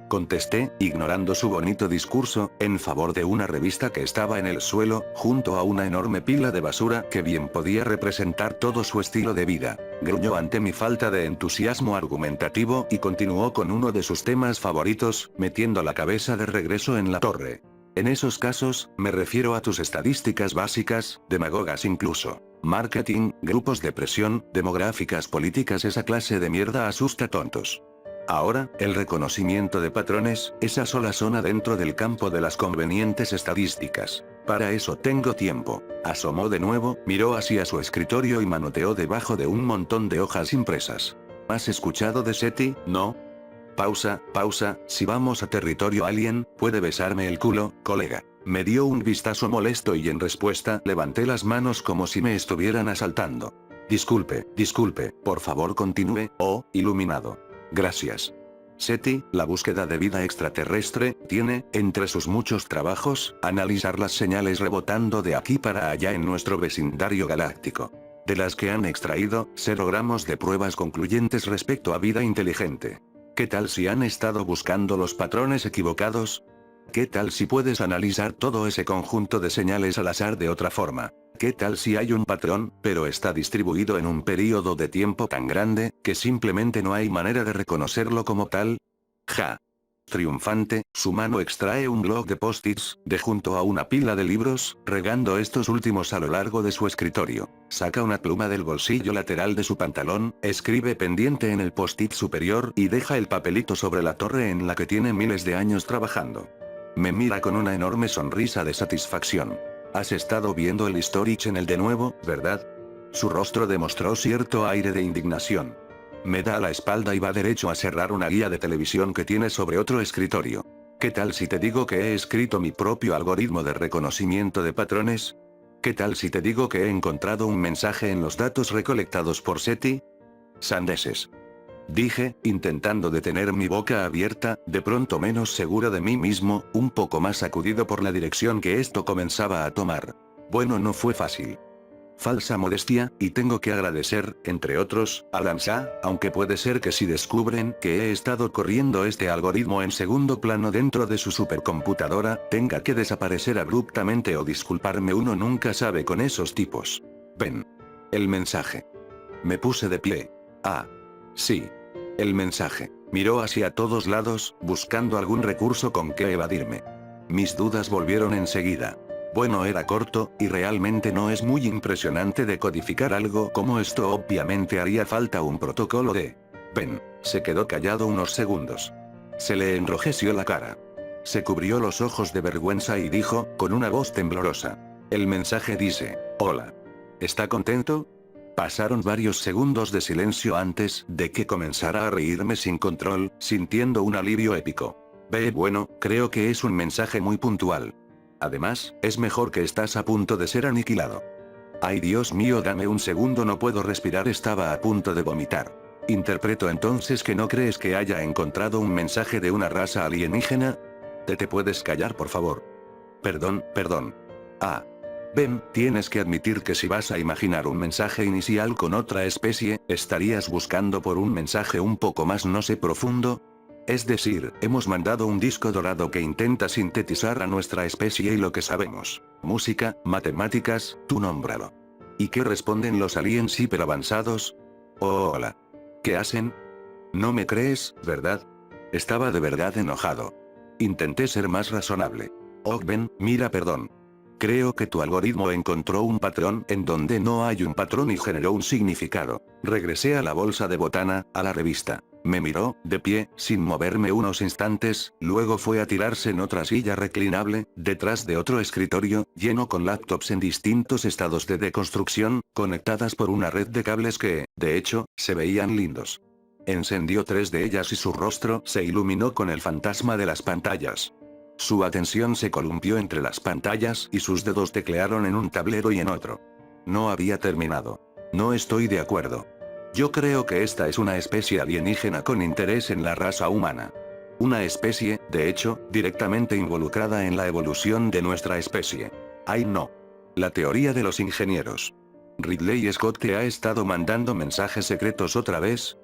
Contesté, ignorando su bonito discurso, en favor de una revista que estaba en el suelo, junto a una enorme pila de basura que bien podía representar todo su estilo de vida. Gruñó ante mi falta de entusiasmo argumentativo y continuó con uno de sus temas favoritos, metiendo la cabeza de regreso en la torre. En esos casos, me refiero a tus estadísticas básicas, demagogas incluso. Marketing, grupos de presión, demográficas políticas, esa clase de mierda asusta tontos. Ahora, el reconocimiento de patrones, esa sola zona dentro del campo de las convenientes estadísticas. Para eso tengo tiempo. Asomó de nuevo, miró hacia su escritorio y manoteó debajo de un montón de hojas impresas. ¿Has escuchado de SETI, no? Pausa, si vamos a territorio alien, puede besarme el culo, colega. Me dio un vistazo molesto y en respuesta levanté las manos como si me estuvieran asaltando. Disculpe, por favor continúe, oh, iluminado. Gracias. SETI, la búsqueda de vida extraterrestre, tiene, entre sus muchos trabajos, analizar las señales rebotando de aquí para allá en nuestro vecindario galáctico. De las que han extraído, 0 gramos de pruebas concluyentes respecto a vida inteligente. ¿Qué tal si han estado buscando los patrones equivocados? ¿Qué tal si puedes analizar todo ese conjunto de señales al azar de otra forma? ¿Qué tal si hay un patrón, pero está distribuido en un período de tiempo tan grande, que simplemente no hay manera de reconocerlo como tal? Ja. Triunfante, su mano extrae un bloc de post-its, de junto a una pila de libros, regando estos últimos a lo largo de su escritorio. Saca una pluma del bolsillo lateral de su pantalón, escribe pendiente en el post-it superior y deja el papelito sobre la torre en la que tiene miles de años trabajando. Me mira con una enorme sonrisa de satisfacción. Has estado viendo el Storage en el de nuevo, ¿verdad? Su rostro demostró cierto aire de indignación. Me da la espalda y va derecho a cerrar una guía de televisión que tiene sobre otro escritorio. ¿Qué tal si te digo que he escrito mi propio algoritmo de reconocimiento de patrones? ¿Qué tal si te digo que he encontrado un mensaje en los datos recolectados por SETI? Sandeses. Dije, intentando detener mi boca abierta, de pronto menos seguro de mí mismo, un poco más sacudido por la dirección que esto comenzaba a tomar. Bueno, no fue fácil. Falsa modestia, y tengo que agradecer, entre otros, a Lanza, aunque puede ser que si descubren que he estado corriendo este algoritmo en segundo plano dentro de su supercomputadora, tenga que desaparecer abruptamente o disculparme, uno nunca sabe con esos tipos. Ven. El mensaje. Me puse de pie. Ah. Sí. El mensaje. Miró hacia todos lados, buscando algún recurso con que evadirme. Mis dudas volvieron enseguida. Bueno, era corto, y realmente no es muy impresionante decodificar algo como esto. Obviamente haría falta un protocolo de... Ven. Se quedó callado unos segundos. Se le enrojeció la cara. Se cubrió los ojos de vergüenza y dijo, con una voz temblorosa. El mensaje dice, hola. ¿Está contento? Pasaron varios segundos de silencio antes de que comenzara a reírme sin control, sintiendo un alivio épico. Bueno, creo que es un mensaje muy puntual. Además, es mejor que estás a punto de ser aniquilado. Ay, Dios mío, dame un segundo, no puedo respirar, estaba a punto de vomitar. Interpreto entonces que no crees que haya encontrado un mensaje de una raza alienígena. ¿Te puedes callar, por favor? Perdón. Ah. Ben, tienes que admitir que si vas a imaginar un mensaje inicial con otra especie, estarías buscando por un mensaje un poco más, no sé, profundo. Es decir, hemos mandado un disco dorado que intenta sintetizar a nuestra especie y lo que sabemos. Música, matemáticas, tú nómbralo. ¿Y qué responden los aliens hiperavanzados? Oh, hola. ¿Qué hacen? No me crees, ¿verdad? Estaba de verdad enojado. Intenté ser más razonable. Oh, Ben, mira, perdón. Creo que tu algoritmo encontró un patrón en donde no hay un patrón y generó un significado. Regresé a la bolsa de botana, a la revista. Me miró, de pie, sin moverme unos instantes, luego fue a tirarse en otra silla reclinable, detrás de otro escritorio, lleno con laptops en distintos estados de deconstrucción, conectadas por una red de cables que, de hecho, se veían lindos. Encendió 3 de ellas y su rostro se iluminó con el fantasma de las pantallas. Su atención se columpió entre las pantallas y sus dedos teclearon en un tablero y en otro. No había terminado. No estoy de acuerdo. Yo creo que esta es una especie alienígena con interés en la raza humana. Una especie, de hecho, directamente involucrada en la evolución de nuestra especie. Ay no. La teoría de los ingenieros. ¿Ridley Scott te ha estado mandando mensajes secretos otra vez?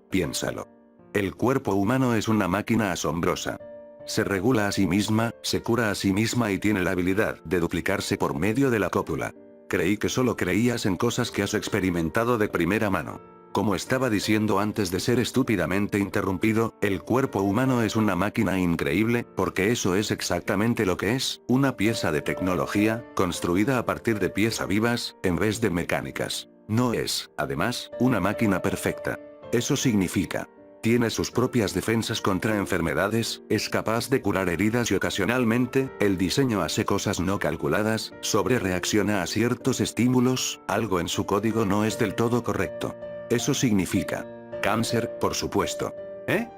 Piénsalo. El cuerpo humano es una máquina asombrosa. Se regula a sí misma, se cura a sí misma y tiene la habilidad de duplicarse por medio de la cópula. Creí que solo creías en cosas que has experimentado de primera mano. Como estaba diciendo antes de ser estúpidamente interrumpido, el cuerpo humano es una máquina increíble, porque eso es exactamente lo que es, una pieza de tecnología, construida a partir de piezas vivas, en vez de mecánicas. No es, además, una máquina perfecta. Eso significa: tiene sus propias defensas contra enfermedades, es capaz de curar heridas y ocasionalmente, el diseño hace cosas no calculadas, sobrereacciona a ciertos estímulos, algo en su código no es del todo correcto. Eso significa cáncer, por supuesto. ¿Eh?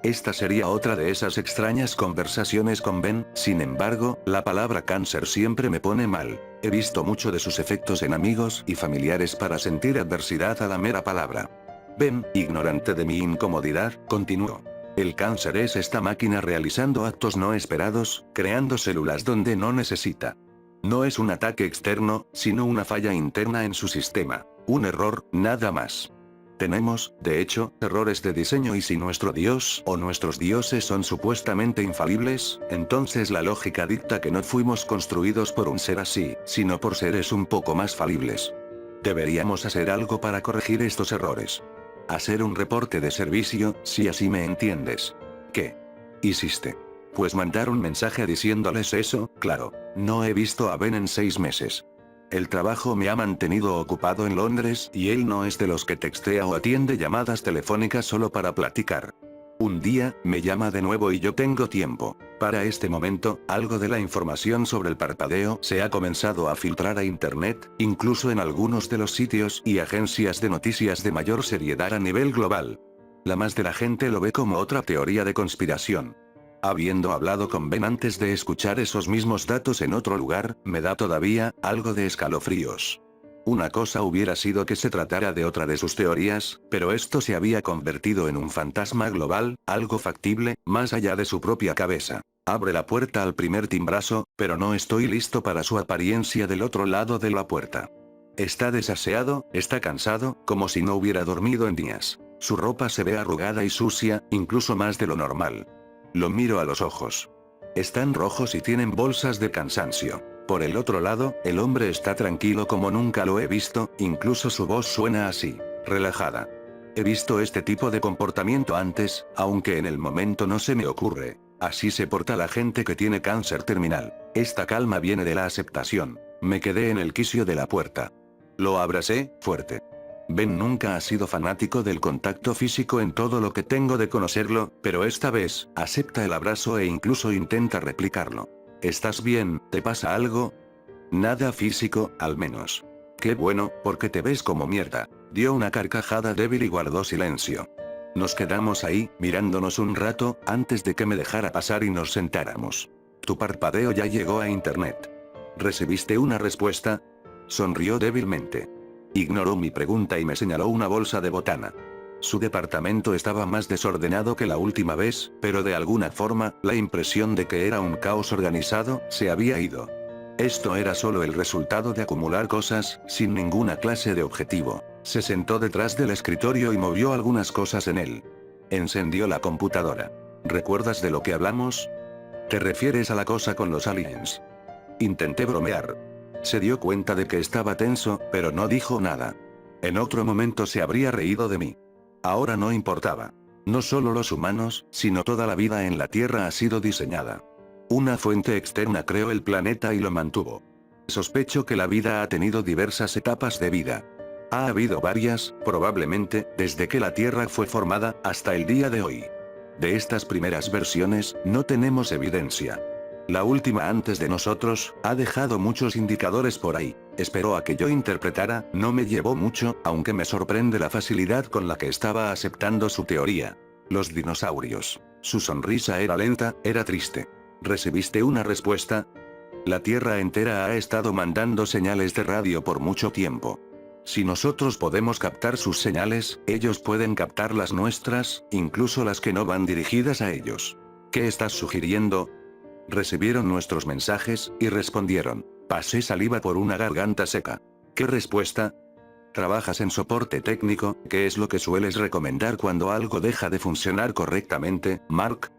Esta sería otra de esas extrañas conversaciones con Ben, sin embargo, la palabra cáncer siempre me pone mal. He visto mucho de sus efectos en amigos y familiares para sentir adversidad a la mera palabra. Ben, ignorante de mi incomodidad, continuó. El cáncer es esta máquina realizando actos no esperados, creando células donde no necesita. No es un ataque externo, sino una falla interna en su sistema. Un error, nada más. Tenemos, de hecho, errores de diseño y si nuestro dios o nuestros dioses son supuestamente infalibles, entonces la lógica dicta que no fuimos construidos por un ser así, sino por seres un poco más falibles. Deberíamos hacer algo para corregir estos errores. Hacer un reporte de servicio, si así me entiendes. ¿Qué hiciste? Pues mandar un mensaje diciéndoles eso, claro. No he visto a Ben en 6 meses. El trabajo me ha mantenido ocupado en Londres y él no es de los que textea o atiende llamadas telefónicas solo para platicar. Un día, me llama de nuevo y yo tengo tiempo. Para este momento, algo de la información sobre el parpadeo se ha comenzado a filtrar a internet, incluso en algunos de los sitios y agencias de noticias de mayor seriedad a nivel global. La más de la gente lo ve como otra teoría de conspiración. Habiendo hablado con Ben antes de escuchar esos mismos datos en otro lugar, me da todavía algo de escalofríos. Una cosa hubiera sido que se tratara de otra de sus teorías, pero esto se había convertido en un fantasma global, algo factible, más allá de su propia cabeza. Abre la puerta al primer timbrazo, pero no estoy listo para su apariencia del otro lado de la puerta. Está desaseado, está cansado, como si no hubiera dormido en días. Su ropa se ve arrugada y sucia, incluso más de lo normal. Lo miro a los ojos. Están rojos y tienen bolsas de cansancio. Por el otro lado, el hombre está tranquilo como nunca lo he visto, incluso su voz suena así, relajada. He visto este tipo de comportamiento antes, aunque en el momento no se me ocurre. Así se porta la gente que tiene cáncer terminal. Esta calma viene de la aceptación. Me quedé en el quicio de la puerta. Lo abracé, fuerte. Ben nunca ha sido fanático del contacto físico en todo lo que tengo de conocerlo, pero esta vez, acepta el abrazo e incluso intenta replicarlo. ¿Estás bien? ¿Te pasa algo? Nada físico, al menos. Qué bueno, porque te ves como mierda. Dio una carcajada débil y guardó silencio. Nos quedamos ahí, mirándonos un rato, antes de que me dejara pasar y nos sentáramos. Tu parpadeo ya llegó a internet. ¿Recibiste una respuesta? Sonrió débilmente. Ignoró mi pregunta y me señaló una bolsa de botana. Su departamento estaba más desordenado que la última vez, pero de alguna forma, la impresión de que era un caos organizado, se había ido. Esto era solo el resultado de acumular cosas, sin ninguna clase de objetivo. Se sentó detrás del escritorio y movió algunas cosas en él. Encendió la computadora. ¿Recuerdas de lo que hablamos? ¿Te refieres a la cosa con los aliens? Intenté bromear. Se dio cuenta de que estaba tenso, pero no dijo nada. En otro momento se habría reído de mí. Ahora no importaba. No solo los humanos, sino toda la vida en la Tierra ha sido diseñada. Una fuente externa creó el planeta y lo mantuvo. Sospecho que la vida ha tenido diversas etapas de vida. Ha habido varias, probablemente, desde que la Tierra fue formada, hasta el día de hoy. De estas primeras versiones, no tenemos evidencia. La última antes de nosotros, ha dejado muchos indicadores por ahí. Esperó a que yo interpretara, no me llevó mucho, aunque me sorprende la facilidad con la que estaba aceptando su teoría. Los dinosaurios. Su sonrisa era lenta, era triste. ¿Recibiste una respuesta? La Tierra entera ha estado mandando señales de radio por mucho tiempo. Si nosotros podemos captar sus señales, ellos pueden captar las nuestras, incluso las que no van dirigidas a ellos. ¿Qué estás sugiriendo? Recibieron nuestros mensajes, y respondieron. Pasé saliva por una garganta seca. ¿Qué respuesta? ¿Trabajas en soporte técnico? ¿Qué es lo que sueles recomendar cuando algo deja de funcionar correctamente, Mark?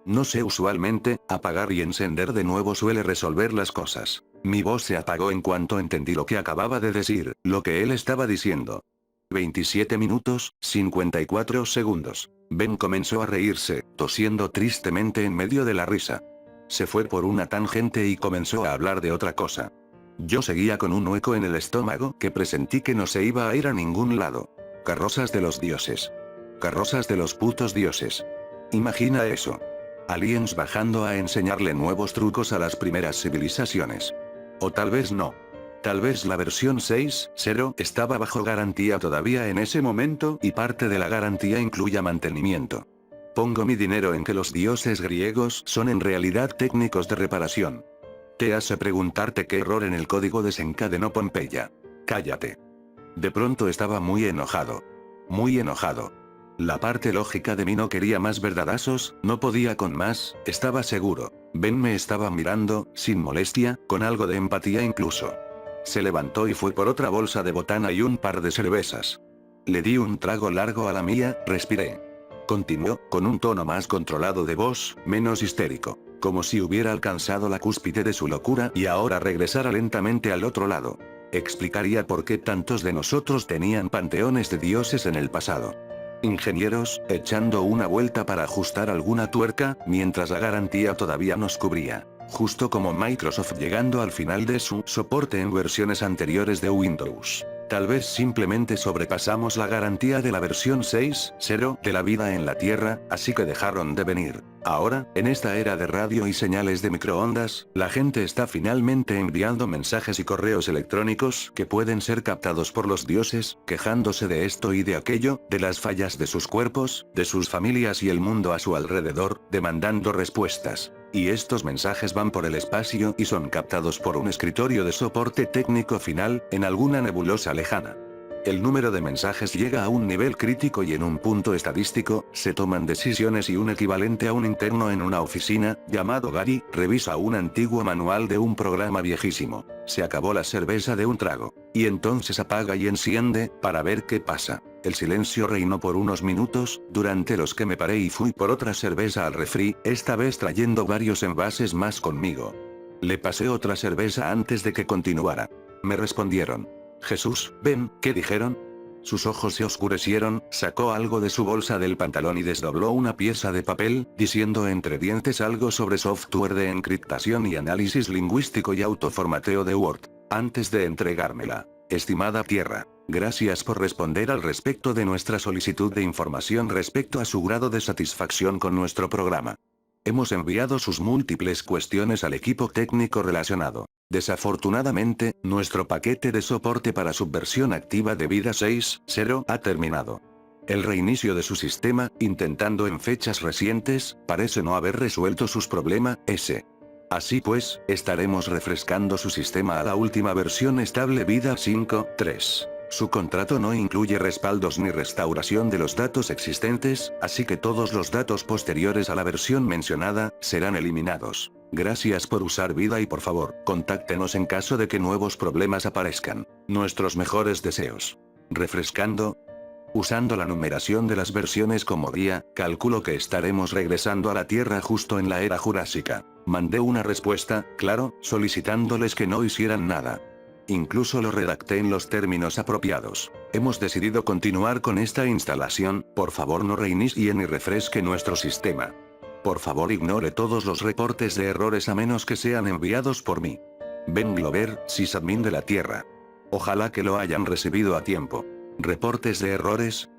No sé, usualmente, apagar y encender de nuevo suele resolver las cosas. Mi voz se apagó en cuanto entendí lo que acababa de decir, lo que él estaba diciendo. 27 minutos, 54 segundos. Ben comenzó a reírse, tosiendo tristemente en medio de la risa. Se fue por una tangente y comenzó a hablar de otra cosa. Yo seguía con un hueco en el estómago que presentí que no se iba a ir a ningún lado. Carrozas de los dioses. Carrozas de los putos dioses. Imagina eso. Aliens bajando a enseñarle nuevos trucos a las primeras civilizaciones. O tal vez no. Tal vez la versión 6.0 estaba bajo garantía todavía en ese momento y parte de la garantía incluya mantenimiento. Pongo mi dinero en que los dioses griegos son en realidad técnicos de reparación. Te hace preguntarte qué error en el código desencadenó Pompeya. Cállate. De pronto estaba muy enojado. Muy enojado. La parte lógica de mí no quería más verdadazos, no podía con más, estaba seguro. Ben me estaba mirando, sin molestia, con algo de empatía incluso. Se levantó y fue por otra bolsa de botana y un par de cervezas. Le di un trago largo a la mía, respiré. Continuó, con un tono más controlado de voz, menos histérico. Como si hubiera alcanzado la cúspide de su locura y ahora regresara lentamente al otro lado. Explicaría por qué tantos de nosotros tenían panteones de dioses en el pasado. Ingenieros, echando una vuelta para ajustar alguna tuerca, mientras la garantía todavía nos cubría. Justo como Microsoft llegando al final de su soporte en versiones anteriores de Windows. Tal vez simplemente sobrepasamos la garantía de la versión 6.0 de la vida en la Tierra, así que dejaron de venir. Ahora, en esta era de radio y señales de microondas, la gente está finalmente enviando mensajes y correos electrónicos que pueden ser captados por los dioses, quejándose de esto y de aquello, de las fallas de sus cuerpos, de sus familias y el mundo a su alrededor, demandando respuestas. Y estos mensajes van por el espacio y son captados por un escritorio de soporte técnico final, en alguna nebulosa lejana. El número de mensajes llega a un nivel crítico y en un punto estadístico, se toman decisiones y un equivalente a un interno en una oficina, llamado Gary, revisa un antiguo manual de un programa viejísimo. Se acabó la cerveza de un trago. Y entonces apaga y enciende, para ver qué pasa. El silencio reinó por unos minutos, durante los que me paré y fui por otra cerveza al refri, esta vez trayendo varios envases más conmigo. Le pasé otra cerveza antes de que continuara. Me respondieron. Jesús, Ben, ¿qué dijeron? Sus ojos se oscurecieron, sacó algo de su bolsa del pantalón y desdobló una pieza de papel, diciendo entre dientes algo sobre software de encriptación y análisis lingüístico y autoformateo de Word. Antes de entregármela. Estimada Tierra, gracias por responder al respecto de nuestra solicitud de información respecto a su grado de satisfacción con nuestro programa. Hemos enviado sus múltiples cuestiones al equipo técnico relacionado. Desafortunadamente, nuestro paquete de soporte para subversión activa de vida 6.0 ha terminado. El reinicio de su sistema, intentando en fechas recientes, parece no haber resuelto sus problemas, Así pues, estaremos refrescando su sistema a la última versión estable vida 5.3. Su contrato no incluye respaldos ni restauración de los datos existentes, así que todos los datos posteriores a la versión mencionada, serán eliminados. Gracias por usar vida y por favor, contáctenos en caso de que nuevos problemas aparezcan. Nuestros mejores deseos. Refrescando. Usando la numeración de las versiones como guía, calculo que estaremos regresando a la Tierra justo en la era Jurásica. Mandé una respuesta, claro, solicitándoles que no hicieran nada. Incluso lo redacté en los términos apropiados. Hemos decidido continuar con esta instalación, por favor no reinicie ni refresque nuestro sistema. Por favor ignore todos los reportes de errores a menos que sean enviados por mí. Ben Glover, sysadmin de la Tierra. Ojalá que lo hayan recibido a tiempo. Reportes de errores.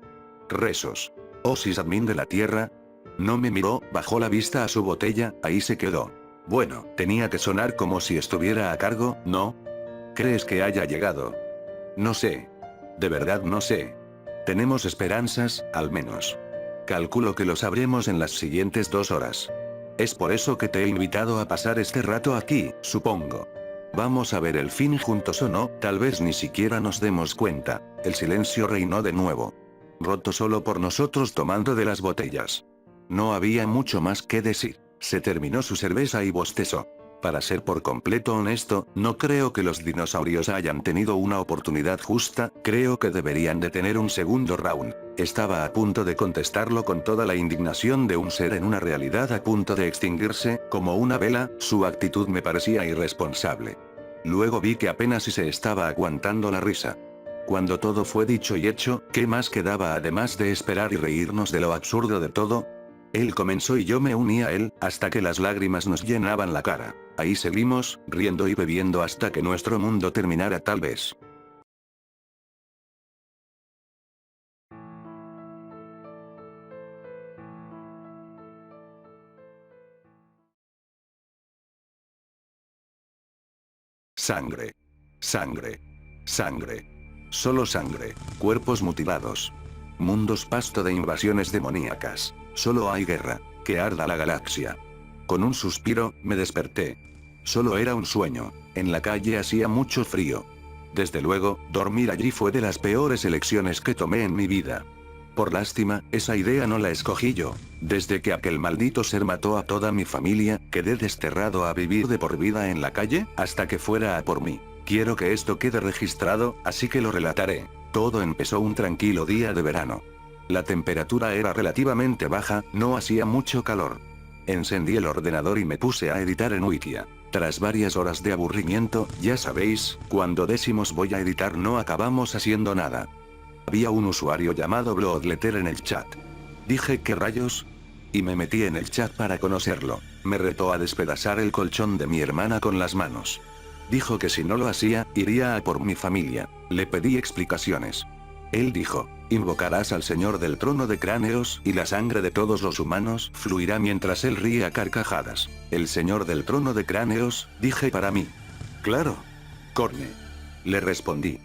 Rezos. Oh, sysadmin de la Tierra. No me miró, bajó la vista a su botella, ahí se quedó. Bueno, tenía que sonar como si estuviera a cargo, ¿no? ¿Crees que haya llegado? No sé. De verdad no sé. Tenemos esperanzas, al menos. Calculo que lo sabremos en las siguientes 2 horas. Es por eso que te he invitado a pasar este rato aquí, supongo. Vamos a ver el fin juntos o no, tal vez ni siquiera nos demos cuenta. El silencio reinó de nuevo. Roto solo por nosotros tomando de las botellas. No había mucho más que decir. Se terminó su cerveza y bostezó. Para ser por completo honesto, no creo que los dinosaurios hayan tenido una oportunidad justa, creo que deberían de tener un segundo round. Estaba a punto de contestarlo con toda la indignación de un ser en una realidad a punto de extinguirse, como una vela, su actitud me parecía irresponsable. Luego vi que apenas si se estaba aguantando la risa. Cuando todo fue dicho y hecho, ¿qué más quedaba además de esperar y reírnos de lo absurdo de todo? Él comenzó y yo me uní a él, hasta que las lágrimas nos llenaban la cara. Ahí seguimos, riendo y bebiendo hasta que nuestro mundo terminara tal vez. Sangre. Sangre. Sangre. Solo sangre. Cuerpos mutilados. Mundos pasto de invasiones demoníacas. Solo hay guerra. Que arda la galaxia. Con un suspiro, me desperté. Solo era un sueño. En la calle hacía mucho frío. Desde luego, dormir allí fue de las peores elecciones que tomé en mi vida. Por lástima, esa idea no la escogí yo. Desde que aquel maldito ser mató a toda mi familia, quedé desterrado a vivir de por vida en la calle, hasta que fuera a por mí. Quiero que esto quede registrado, así que lo relataré. Todo empezó un tranquilo día de verano. La temperatura era relativamente baja, no hacía mucho calor. Encendí el ordenador y me puse a editar en Wikia. Tras varias horas de aburrimiento, ya sabéis, cuando decimos voy a editar no acabamos haciendo nada. Había un usuario llamado Bloodletter en el chat. Dije, ¿qué rayos? Y me metí en el chat para conocerlo. Me retó a despedazar el colchón de mi hermana con las manos. Dijo que si no lo hacía, iría a por mi familia. Le pedí explicaciones. Él dijo, invocarás al Señor del trono de cráneos, y la sangre de todos los humanos fluirá mientras él ríe a carcajadas. El Señor del trono de cráneos, dije para mí. Claro. Corne. Le respondí,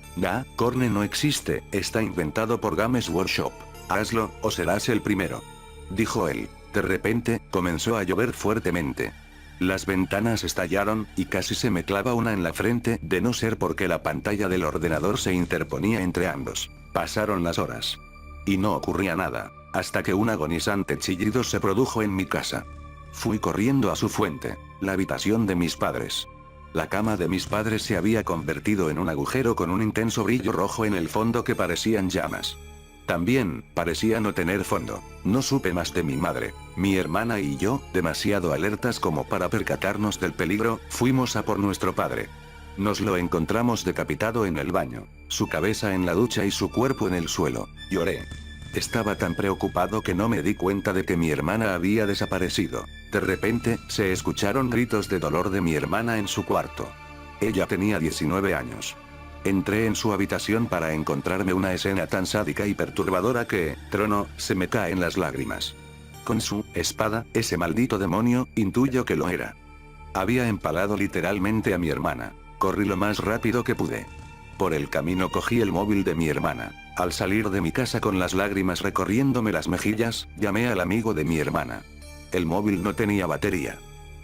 Corne no existe, está inventado por Games Workshop. Hazlo, o serás el primero. Dijo él. De repente, comenzó a llover fuertemente. Las ventanas estallaron, y casi se me clava una en la frente, de no ser porque la pantalla del ordenador se interponía entre ambos. Pasaron las horas. Y no ocurría nada, hasta que un agonizante chillido se produjo en mi casa. Fui corriendo a su fuente, la habitación de mis padres. La cama de mis padres se había convertido en un agujero con un intenso brillo rojo en el fondo que parecían llamas. También, parecía no tener fondo. No supe más de mi madre. Mi hermana y yo, demasiado alertas como para percatarnos del peligro, fuimos a por nuestro padre. Nos lo encontramos decapitado en el baño, su cabeza en la ducha y su cuerpo en el suelo. Lloré. Estaba tan preocupado que no me di cuenta de que mi hermana había desaparecido. De repente, se escucharon gritos de dolor de mi hermana en su cuarto. Ella tenía 19 años. Entré en su habitación para encontrarme una escena tan sádica y perturbadora que, trono, se me caen las lágrimas. Con su espada, ese maldito demonio, intuyo que lo era. Había empalado literalmente a mi hermana. Corrí lo más rápido que pude. Por el camino cogí el móvil de mi hermana. Al salir de mi casa con las lágrimas recorriéndome las mejillas, llamé al amigo de mi hermana. El móvil no tenía batería.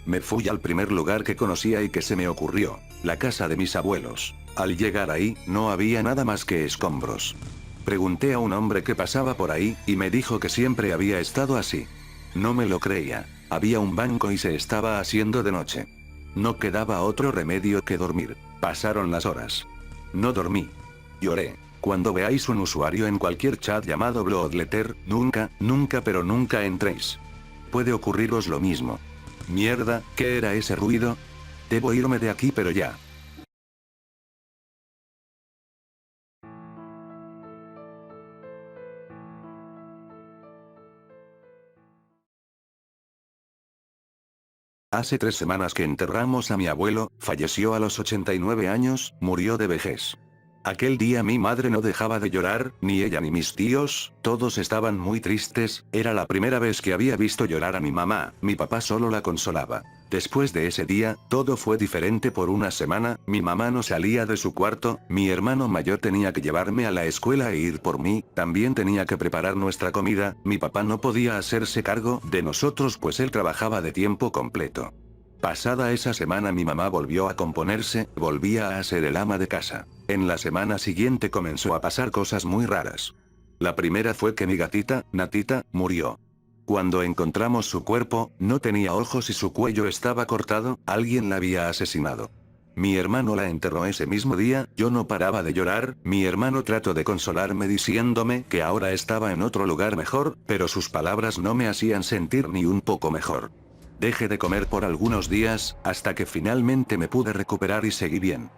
Me fui al primer lugar que conocía y que se me ocurrió, la casa de mis abuelos. Al llegar ahí, no había nada más que escombros. Pregunté a un hombre que pasaba por ahí, y me dijo que siempre había estado así. No me lo creía. Había un banco y se estaba haciendo de noche. No quedaba otro remedio que dormir. Pasaron las horas. No dormí. Lloré. Cuando veáis un usuario en cualquier chat llamado Bloodletter, nunca, nunca pero nunca entréis. Puede ocurriros lo mismo. Mierda, ¿qué era ese ruido? Debo irme de aquí pero ya. Hace 3 semanas que enterramos a mi abuelo, falleció a los 89 años, murió de vejez. Aquel día mi madre no dejaba de llorar, ni ella ni mis tíos, todos estaban muy tristes, era la primera vez que había visto llorar a mi mamá, mi papá solo la consolaba. Después de ese día, todo fue diferente por una semana, mi mamá no salía de su cuarto, mi hermano mayor tenía que llevarme a la escuela e ir por mí, también tenía que preparar nuestra comida, mi papá no podía hacerse cargo de nosotros pues él trabajaba de tiempo completo. Pasada esa semana mi mamá volvió a componerse, volvía a ser el ama de casa. En la semana siguiente comenzó a pasar cosas muy raras. La primera fue que mi gatita, Natita, murió. Cuando encontramos su cuerpo, no tenía ojos y su cuello estaba cortado, alguien la había asesinado. Mi hermano la enterró ese mismo día, yo no paraba de llorar, mi hermano trató de consolarme diciéndome que ahora estaba en otro lugar mejor, pero sus palabras no me hacían sentir ni un poco mejor. Dejé de comer por algunos días, hasta que finalmente me pude recuperar y seguí bien.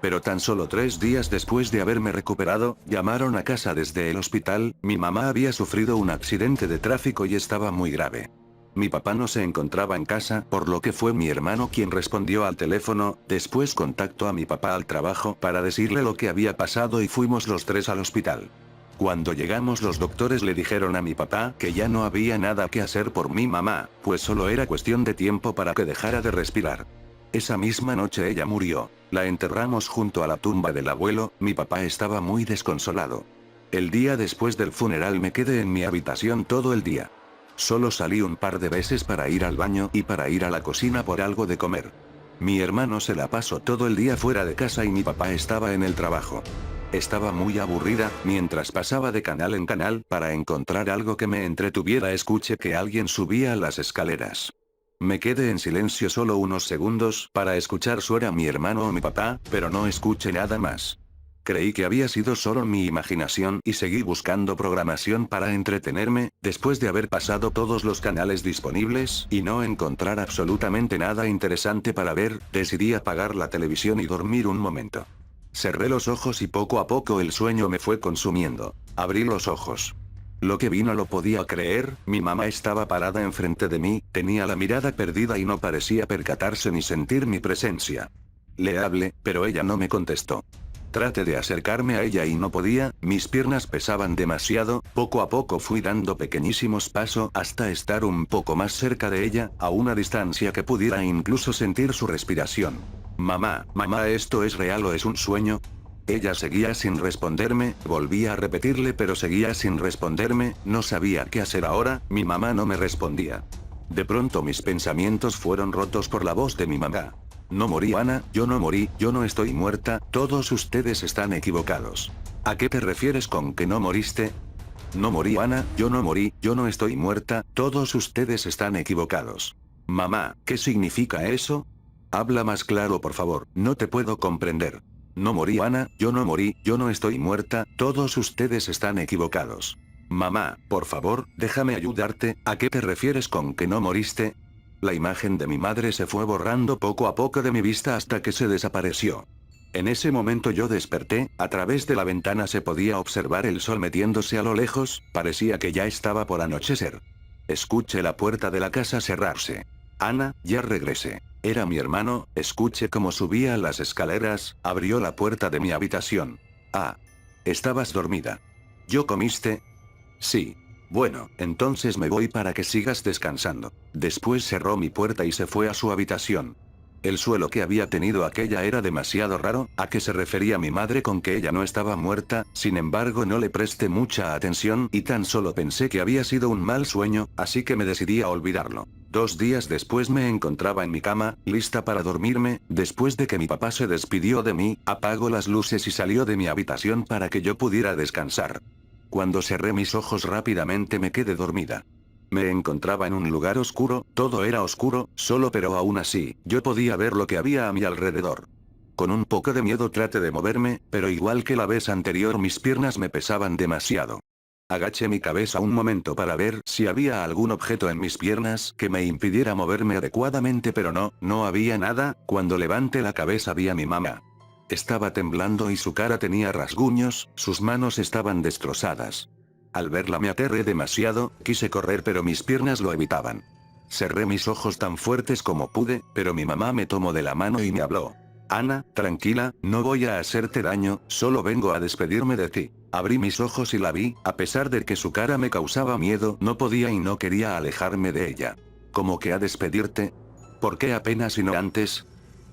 Pero tan solo 3 días después de haberme recuperado, llamaron a casa desde el hospital, mi mamá había sufrido un accidente de tráfico y estaba muy grave. Mi papá no se encontraba en casa, por lo que fue mi hermano quien respondió al teléfono, después contactó a mi papá al trabajo para decirle lo que había pasado y fuimos los 3 al hospital. Cuando llegamos los doctores le dijeron a mi papá que ya no había nada que hacer por mi mamá, pues solo era cuestión de tiempo para que dejara de respirar. Esa misma noche ella murió. La enterramos junto a la tumba del abuelo, mi papá estaba muy desconsolado. El día después del funeral me quedé en mi habitación todo el día. Solo salí un par de veces para ir al baño y para ir a la cocina por algo de comer. Mi hermano se la pasó todo el día fuera de casa y mi papá estaba en el trabajo. Estaba muy aburrida, mientras pasaba de canal en canal, para encontrar algo que me entretuviera escuché que alguien subía a las escaleras. Me quedé en silencio solo unos segundos para escuchar si era mi hermano o mi papá, pero no escuché nada más. Creí que había sido solo mi imaginación y seguí buscando programación para entretenerme, después de haber pasado todos los canales disponibles y no encontrar absolutamente nada interesante para ver, decidí apagar la televisión y dormir un momento. Cerré los ojos y poco a poco el sueño me fue consumiendo. Abrí los ojos. Lo que vi no lo podía creer, mi mamá estaba parada enfrente de mí, tenía la mirada perdida y no parecía percatarse ni sentir mi presencia. Le hablé, pero ella no me contestó. Traté de acercarme a ella y no podía, mis piernas pesaban demasiado, poco a poco fui dando pequeñísimos pasos hasta estar un poco más cerca de ella, a una distancia que pudiera incluso sentir su respiración. Mamá, ¿esto es real o es un sueño? Ella seguía sin responderme, volvía a repetirle pero seguía sin responderme, no sabía qué hacer ahora, mi mamá no me respondía. De pronto mis pensamientos fueron rotos por la voz de mi mamá. No morí Ana, yo no morí, yo no estoy muerta, todos ustedes están equivocados. ¿A qué te refieres con que no moriste? No morí Ana, yo no morí, yo no estoy muerta, todos ustedes están equivocados. Mamá, ¿qué significa eso? Habla más claro por favor, no te puedo comprender. No morí Ana, yo no morí, yo no estoy muerta, todos ustedes están equivocados. Mamá, por favor, déjame ayudarte, ¿a qué te refieres con que no moriste? La imagen de mi madre se fue borrando poco a poco de mi vista hasta que se desapareció. En ese momento yo desperté, a través de la ventana se podía observar el sol metiéndose a lo lejos, parecía que ya estaba por anochecer. Escuché la puerta de la casa cerrarse. Ana, ya regresé. Era mi hermano, escuché cómo subía las escaleras, abrió la puerta de mi habitación. Ah. ¿Estabas dormida? ¿Yo comiste? Sí. Bueno, entonces me voy para que sigas descansando. Después cerró mi puerta y se fue a su habitación. El suelo que había tenido aquella era demasiado raro, ¿a qué se refería mi madre con que ella no estaba muerta? Sin embargo no le presté mucha atención y tan solo pensé que había sido un mal sueño, así que me decidí a olvidarlo. 2 días después me encontraba en mi cama, lista para dormirme, después de que mi papá se despidió de mí, apagó las luces y salió de mi habitación para que yo pudiera descansar. Cuando cerré mis ojos rápidamente me quedé dormida. Me encontraba en un lugar oscuro, todo era oscuro, solo pero aún así, yo podía ver lo que había a mi alrededor. Con un poco de miedo traté de moverme, pero igual que la vez anterior mis piernas me pesaban demasiado. Agaché mi cabeza un momento para ver si había algún objeto en mis piernas que me impidiera moverme adecuadamente pero no había nada, cuando levanté la cabeza vi a mi mamá. Estaba temblando y su cara tenía rasguños, sus manos estaban destrozadas. Al verla me aterré demasiado, quise correr pero mis piernas lo evitaban. Cerré mis ojos tan fuertes como pude, pero mi mamá me tomó de la mano y me habló. Ana, tranquila, no voy a hacerte daño, solo vengo a despedirme de ti. Abrí mis ojos y la vi, a pesar de que su cara me causaba miedo, no podía y no quería alejarme de ella. ¿Cómo que a despedirte? ¿Por qué apenas y no antes?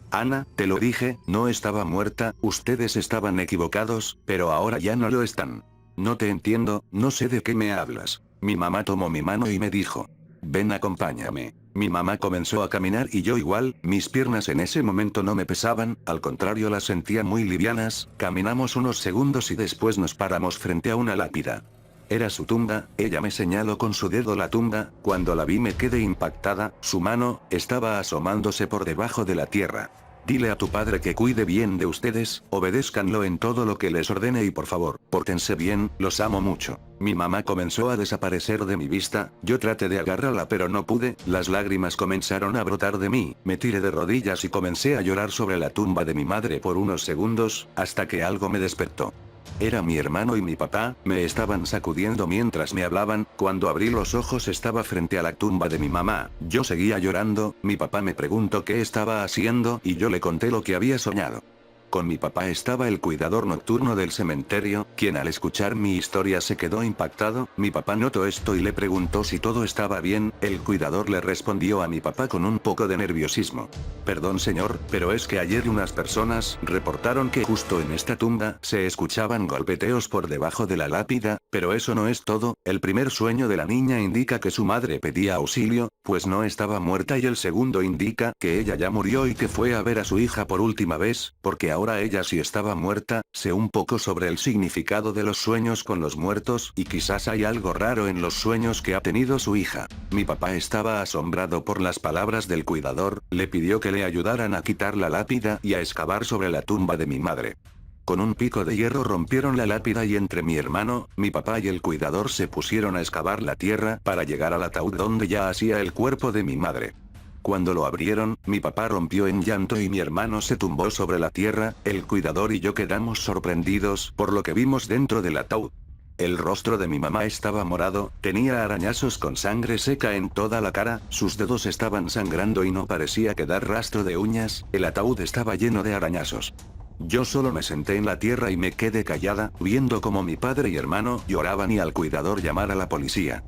Ana, te lo dije, no estaba muerta, ustedes estaban equivocados, pero ahora ya no lo están. No te entiendo, no sé de qué me hablas. Mi mamá tomó mi mano y me dijo. Ven, acompáñame. Mi mamá comenzó a caminar y yo igual, mis piernas en ese momento no me pesaban, al contrario las sentía muy livianas, caminamos unos segundos y después nos paramos frente a una lápida. Era su tumba, ella me señaló con su dedo la tumba, cuando la vi me quedé impactada, su mano, estaba asomándose por debajo de la tierra. Dile a tu padre que cuide bien de ustedes, obedézcanlo en todo lo que les ordene y por favor, pórtense bien, los amo mucho. Mi mamá comenzó a desaparecer de mi vista, yo traté de agarrarla pero no pude, las lágrimas comenzaron a brotar de mí, me tiré de rodillas y comencé a llorar sobre la tumba de mi madre por unos segundos, hasta que algo me despertó. Era mi hermano y mi papá, me estaban sacudiendo mientras me hablaban, cuando abrí los ojos estaba frente a la tumba de mi mamá, yo seguía llorando, mi papá me preguntó qué estaba haciendo y yo le conté lo que había soñado. Con mi papá estaba el cuidador nocturno del cementerio, quien al escuchar mi historia se quedó impactado, mi papá notó esto y le preguntó si todo estaba bien, el cuidador le respondió a mi papá con un poco de nerviosismo. Perdón señor, pero es que ayer unas personas reportaron que justo en esta tumba se escuchaban golpeteos por debajo de la lápida, pero eso no es todo, el primer sueño de la niña indica que su madre pedía auxilio, pues no estaba muerta y el segundo indica que ella ya murió y que fue a ver a su hija por última vez, porque ahora ella sí estaba muerta, sé un poco sobre el significado de los sueños con los muertos y quizás hay algo raro en los sueños que ha tenido su hija. Mi papá estaba asombrado por las palabras del cuidador, le pidió que le ayudaran a quitar la lápida y a excavar sobre la tumba de mi madre. Con un pico de hierro rompieron la lápida y entre mi hermano, mi papá y el cuidador se pusieron a excavar la tierra para llegar al ataúd donde ya hacía el cuerpo de mi madre. Cuando lo abrieron, mi papá rompió en llanto y mi hermano se tumbó sobre la tierra, el cuidador y yo quedamos sorprendidos por lo que vimos dentro del ataúd. El rostro de mi mamá estaba morado, tenía arañazos con sangre seca en toda la cara, sus dedos estaban sangrando y no parecía quedar rastro de uñas, el ataúd estaba lleno de arañazos. Yo solo me senté en la tierra y me quedé callada, viendo como mi padre y hermano lloraban y al cuidador llamar a la policía.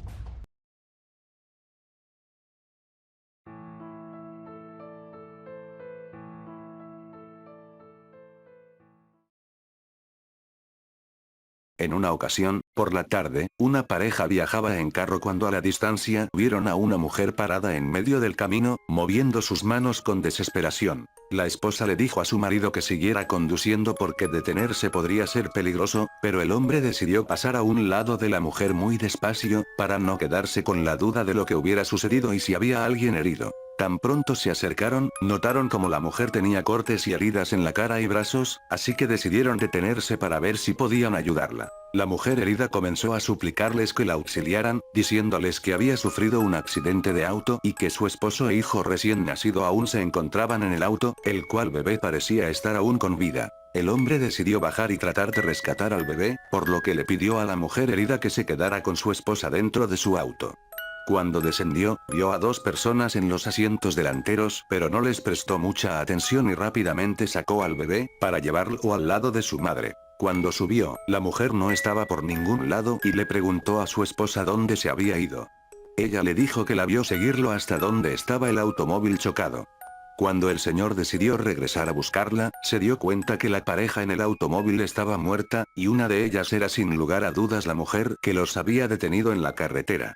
En una ocasión, por la tarde, una pareja viajaba en carro cuando a la distancia vieron a una mujer parada en medio del camino, moviendo sus manos con desesperación. La esposa le dijo a su marido que siguiera conduciendo porque detenerse podría ser peligroso, pero el hombre decidió pasar a un lado de la mujer muy despacio, para no quedarse con la duda de lo que hubiera sucedido y si había alguien herido. Tan pronto se acercaron, notaron como la mujer tenía cortes y heridas en la cara y brazos, así que decidieron detenerse para ver si podían ayudarla. La mujer herida comenzó a suplicarles que la auxiliaran, diciéndoles que había sufrido un accidente de auto y que su esposo e hijo recién nacido aún se encontraban en el auto, el cual bebé parecía estar aún con vida. El hombre decidió bajar y tratar de rescatar al bebé, por lo que le pidió a la mujer herida que se quedara con su esposa dentro de su auto. Cuando descendió, vio a dos personas en los asientos delanteros, pero no les prestó mucha atención y rápidamente sacó al bebé, para llevarlo al lado de su madre. Cuando subió, la mujer no estaba por ningún lado y le preguntó a su esposa dónde se había ido. Ella le dijo que la vio seguirlo hasta donde estaba el automóvil chocado. Cuando el señor decidió regresar a buscarla, se dio cuenta que la pareja en el automóvil estaba muerta, y una de ellas era sin lugar a dudas la mujer que los había detenido en la carretera.